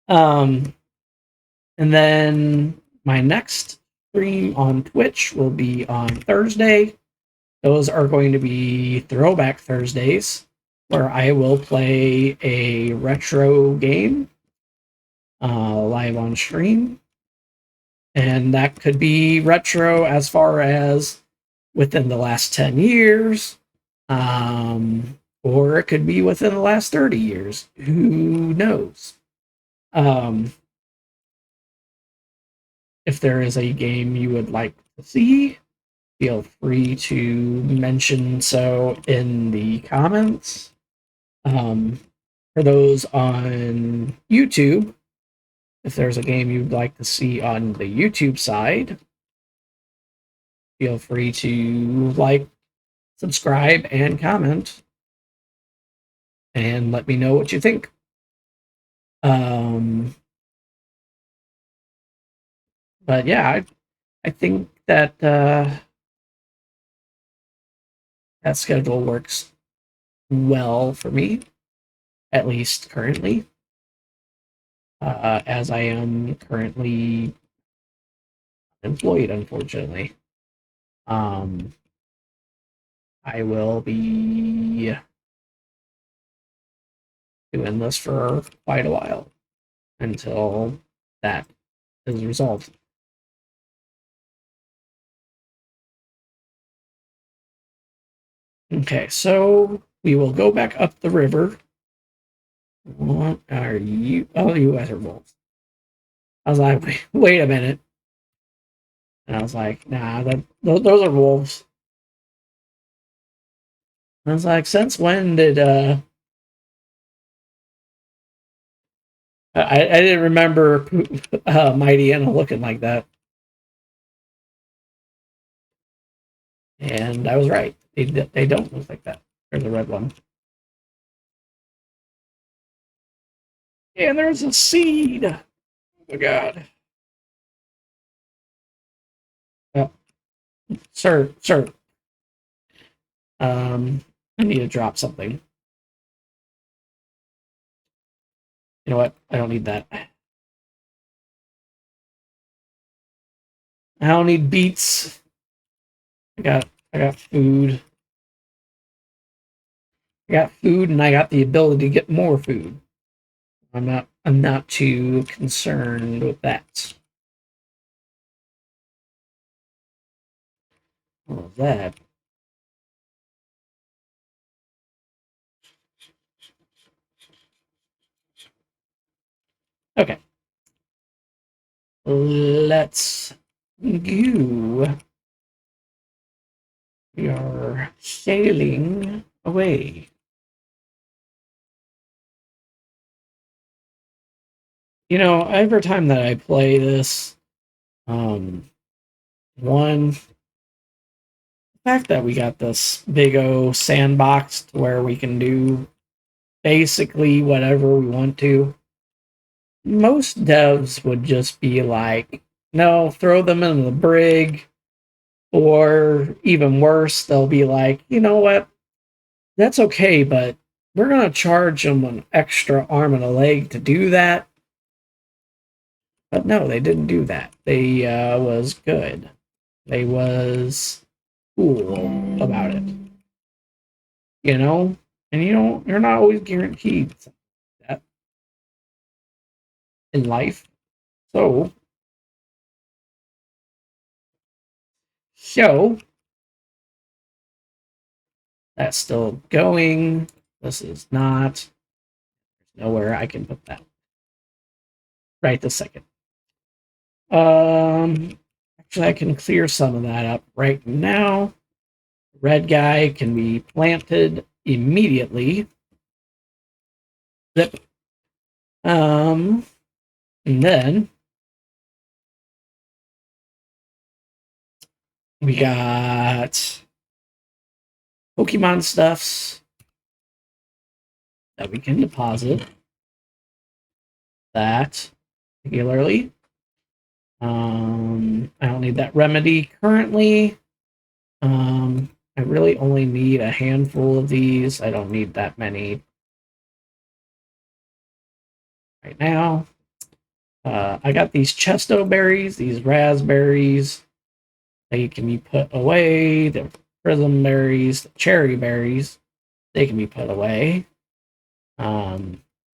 And then my next stream on Twitch will be on Thursday. Those are going to be Throwback Thursdays, where I will play a retro game live on stream. And that could be retro as far as within the last 10 years, or it could be within the last 30 years. Who knows? If there is a game you would like to see, feel free to mention so in the comments. For those on YouTube, if there's a game you'd like to see on the YouTube side, feel free to like, subscribe, and comment, and let me know what you think. But yeah, I think that that schedule works well for me, at least currently, as I am currently employed, unfortunately. I will be doing this for quite a while until that is resolved. Okay, so we will go back up the river. What are you? Oh, you guys are wolves. I was like, wait a minute. And I was like, nah, those are wolves. I was like, since when did I didn't remember Mighty Anna looking like that. And I was right. They don't look like that. There's a red one. And there's a seed. Oh my god. Oh, sir. I need to drop something. You know what? I don't need that. I don't need beets. I got food. I got food, and I got the ability to get more food. I'm not too concerned with that. What was that? Okay. Let's go. We are sailing away. You know, every time that I play this, one, the fact that we got this big O sandbox where we can do basically whatever we want to, most devs would just be like, no, throw them in the brig, or even worse, they'll be like, you know what, that's okay, but we're going to charge them an extra arm and a leg to do that. But no, they didn't do that. They was good. They was cool about it. You know? And you're not always guaranteed that in life. So that's still going. This is not. There's nowhere I can put that right this second. Actually, I can clear some of that up right now. Red guy can be planted immediately. Zip. And then we got Pokemon stuffs that we can deposit. That regularly. I don't need that remedy currently. I really only need a handful of these. I don't need that many right now. I got these chesto berries, these raspberries. They can be put away. The prism berries, the cherry berries, they can be put away.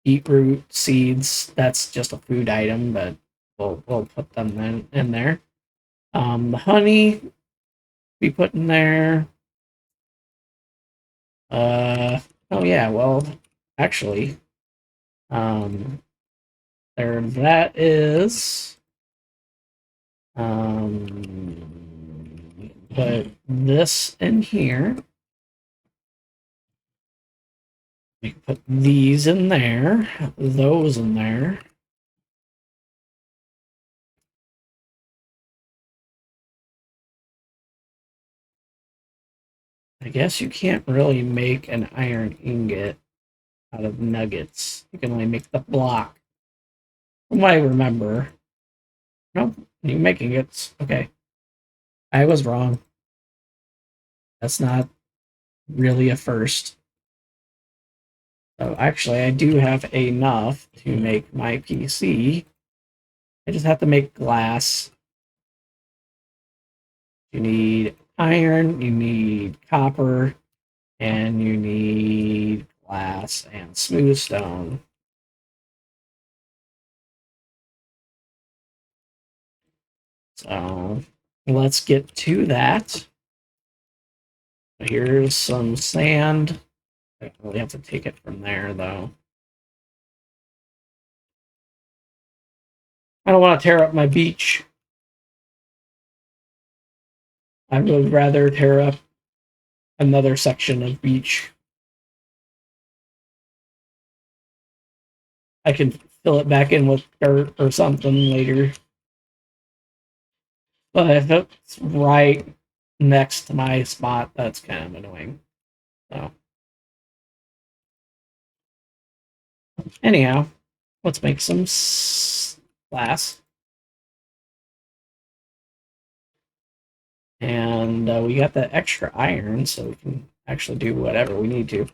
Beetroot seeds, that's just a food item, but we'll put them in there. The honey be put in there. Oh yeah, well, actually, um, there that is. Put this in here. We can put these in there, those in there. I guess you can't really make an iron ingot out of nuggets. You can only make the block. From what I remember. Nope, you make ingots. Okay. I was wrong. That's not really a first. So actually, I do have enough to make my PC. I just have to make glass. You need iron, you need copper, and you need glass and smooth stone. So let's get to that. Here's some sand. I really have to take it from there, though. I don't want to tear up my beach. I would rather tear up another section of beach. I can fill it back in with dirt or something later. But if it's right next to my spot, that's kind of annoying. So, anyhow, let's make some glass. And we got that extra iron, so we can actually do whatever we need to.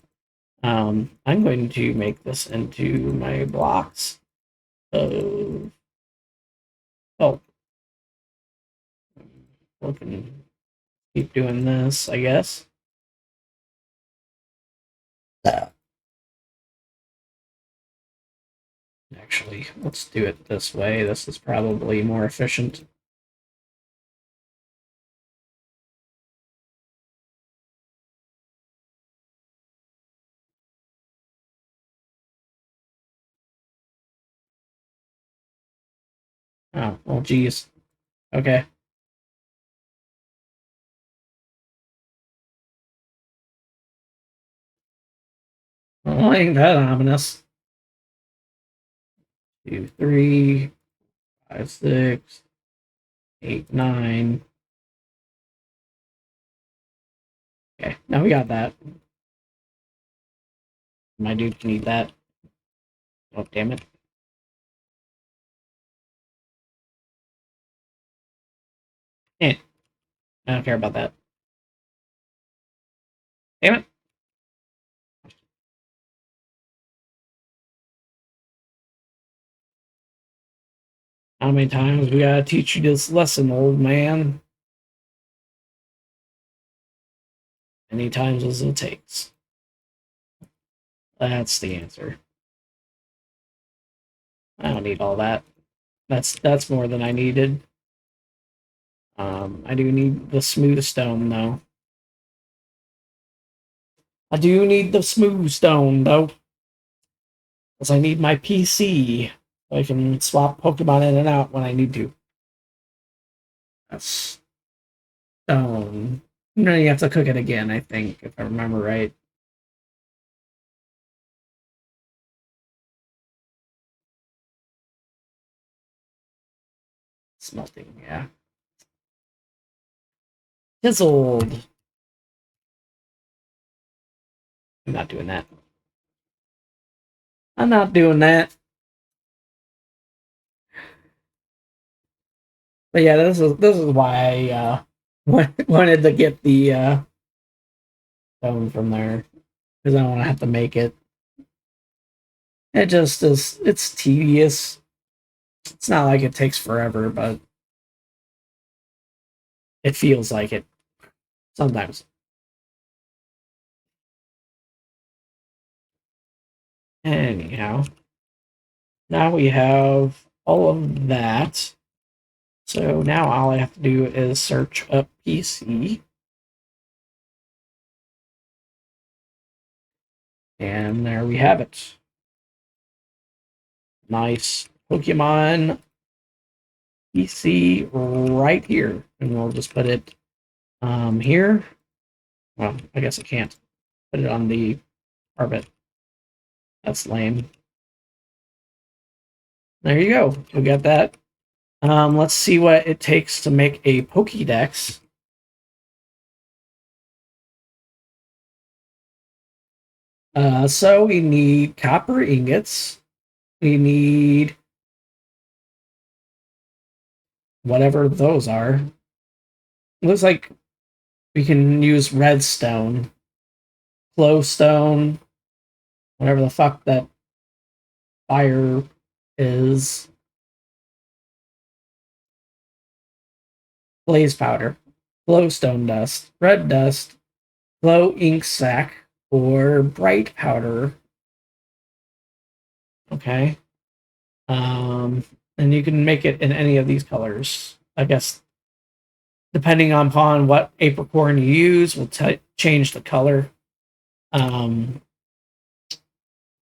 I'm going to make this into my blocks of. Oh, we can keep doing this, I guess. Actually, let's do it this way. This is probably more efficient. Oh, well, geez. Okay. Well, ain't that ominous? 2, 3, 5, 6, 8, 9. Okay, now we got that. My dude can eat that. Oh, damn it. Eh, I don't care about that. Damn it. How many times we gotta teach you this lesson, old man? Many times as it takes. That's the answer. I don't need all that. That's more than I needed. I do need the smooth stone though. I do need the smooth stone though. Because I need my PC. So I can swap Pokemon in and out when I need to. That's stone. No, you have to cook it again, I think, if I remember right. it's melting, yeah. Chiseled. I'm not doing that. I'm not doing that. But yeah, this is why I wanted to get the stone from there, because I don't want to have to make it. It just is. It's tedious. It's not like it takes forever, but it feels like it sometimes. Anyhow, now we have all of that. So now all I have to do is search up PC. And there we have it. Nice Pokemon PC right here. And we'll just put it here. Well, I guess I can't put it on the carpet. That's lame. There you go. We got that. Let's see what it takes to make a Pokédex. So we need copper ingots. We need whatever those are. Looks like we can use redstone, glowstone, whatever the fuck that fire is. Blaze powder, glowstone dust, red dust, glow ink sac, or bright powder. Okay. And you can make it in any of these colors. I guess depending upon what apricorn you use will change the color.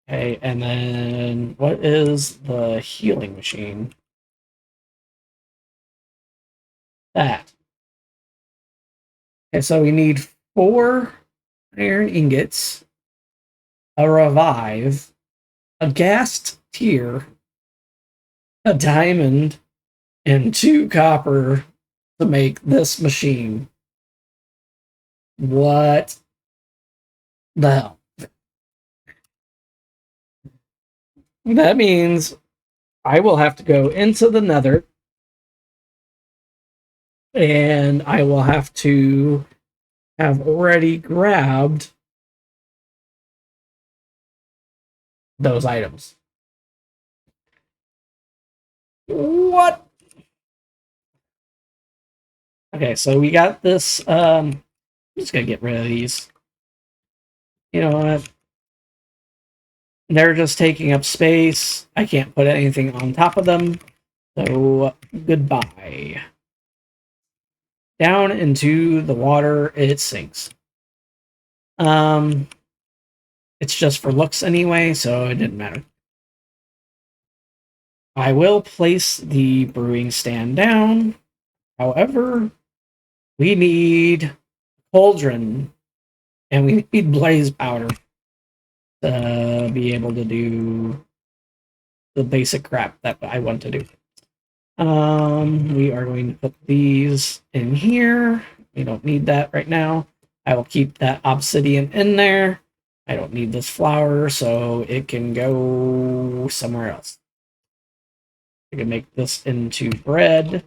Okay, and then what is the healing machine? That. Okay, so we need 4 iron ingots, a revive, a ghast tear, a diamond, and 2 copper to make this machine. What the hell? That means I will have to go into the nether and I will have to have already grabbed those items. What? Okay, so we got this. I'm just gonna get rid of these. You know what? They're just taking up space. I can't put anything on top of them. So, goodbye. Down into the water it sinks. It's just for looks anyway, so it didn't matter. I will place the brewing stand down. However, we need cauldron and we need blaze powder to be able to do the basic crap that I want to do. We are going to put these in here. We don't need that right now. I will keep that obsidian in there. I don't need this flour, so it can go somewhere else. I can make this into bread.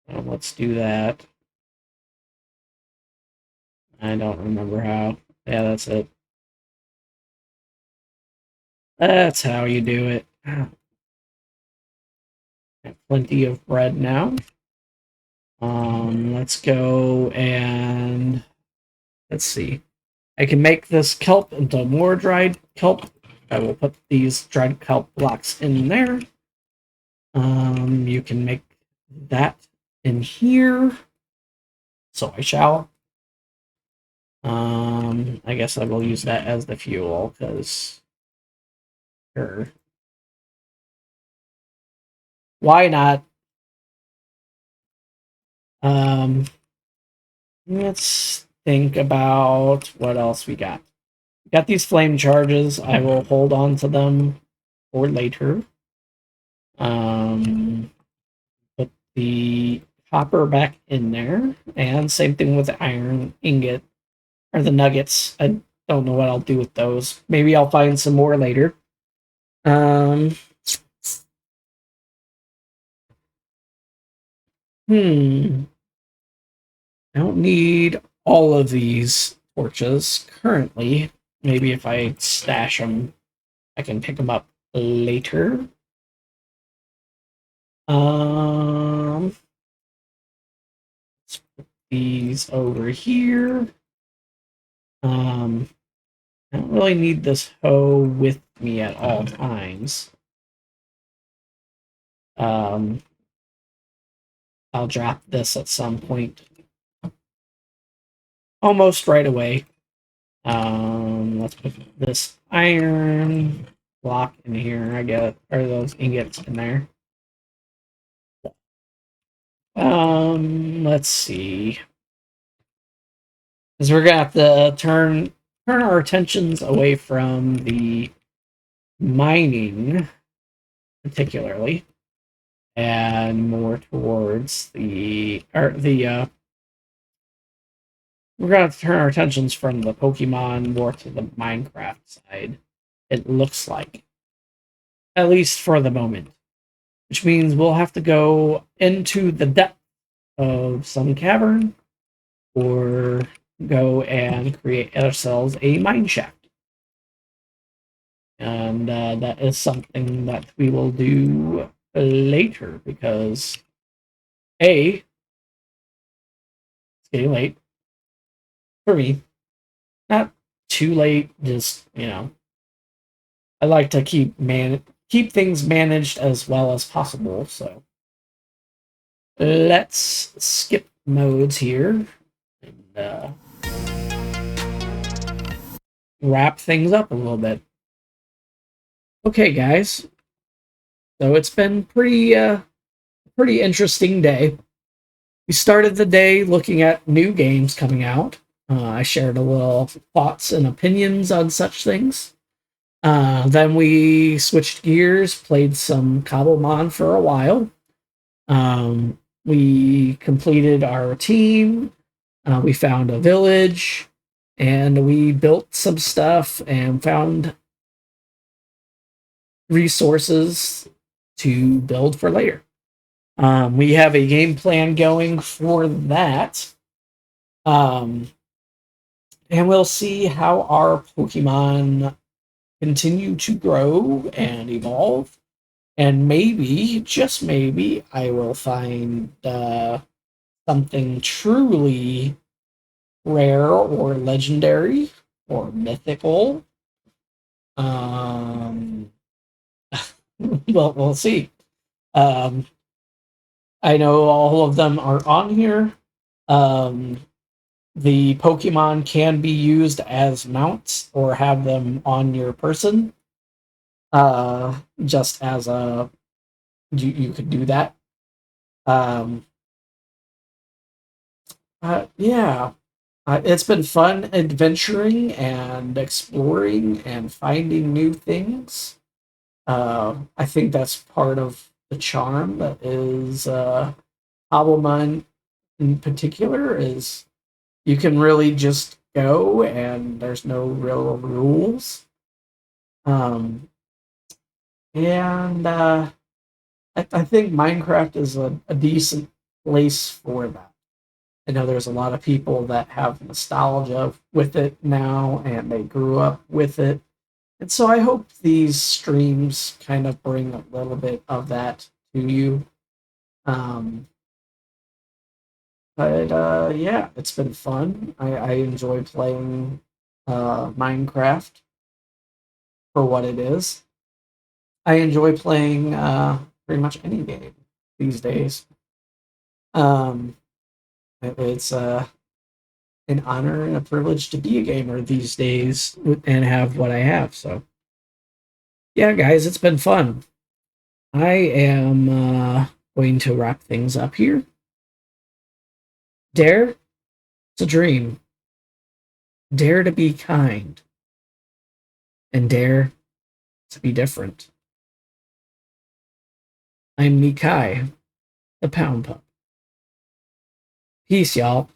Let's do that. I don't remember how. Yeah, that's it. That's how you do it. Have plenty of bread now. Let's go and let's see. I can make this kelp into more dried kelp. I will put these dried kelp blocks in there. You can make that in here. So I shall. I guess I will use that as the fuel, because sure. Why not? Let's think about what else we got. We got these flame charges. I will hold on to them for later. Put the copper back in there, and same thing with the iron ingot or the nuggets. I don't know what I'll do with those. Maybe I'll find some more later. Um, hmm. I don't need all of these torches currently. Maybe if I stash them, I can pick them up later. Let's put these over here. I don't really need this hoe with me at all times. Um, I'll drop this at some point, almost right away. Let's put this iron block in here. I get or those ingots in there. Let's see, because we're gonna have to turn our attentions away from the mining, particularly, and more towards the we're gonna have to turn our attentions from the Pokemon more to the Minecraft side. It looks like, at least for the moment, which means we'll have to go into the depth of some cavern or go and create ourselves a mine shaft. And that is something that we will do later because A, it's getting late for me. Not too late, just, I like to keep things managed as well as possible, so let's skip modes here and wrap things up a little bit. Okay, guys. So it's been pretty interesting day. We started the day looking at new games coming out. I shared a little thoughts and opinions on such things. Then we switched gears, played some Cobblemon for a while. We completed our team. We found a village, and we built some stuff and found resources to build for later. We have a game plan going for that. Um, and we'll see how our Pokemon continue to grow and evolve. And maybe, just maybe, I will find something truly rare or legendary or mythical. Um, well, we'll see. Um, I know all of them are on here. Um, the Pokemon can be used as mounts or have them on your person. Just as a you could do that. Um, yeah, it's been fun adventuring and exploring and finding new things. I think that's part of the charm that is Hobblemon in particular is you can really just go and there's no real rules. Um, and I think Minecraft is a decent place for that. I know there's a lot of people that have nostalgia with it now and they grew up with it. And so I hope these streams kind of bring a little bit of that to you. Um, but yeah, it's been fun. I enjoy playing Minecraft for what it is. I enjoy playing pretty much any game these days. Um, it's an honor and a privilege to be a gamer these days and have what I have. So, yeah, guys, it's been fun. I am going to wrap things up here. Dare to dream, dare to be kind, and dare to be different. I'm Mikai, the Pound Pup. Peace, y'all.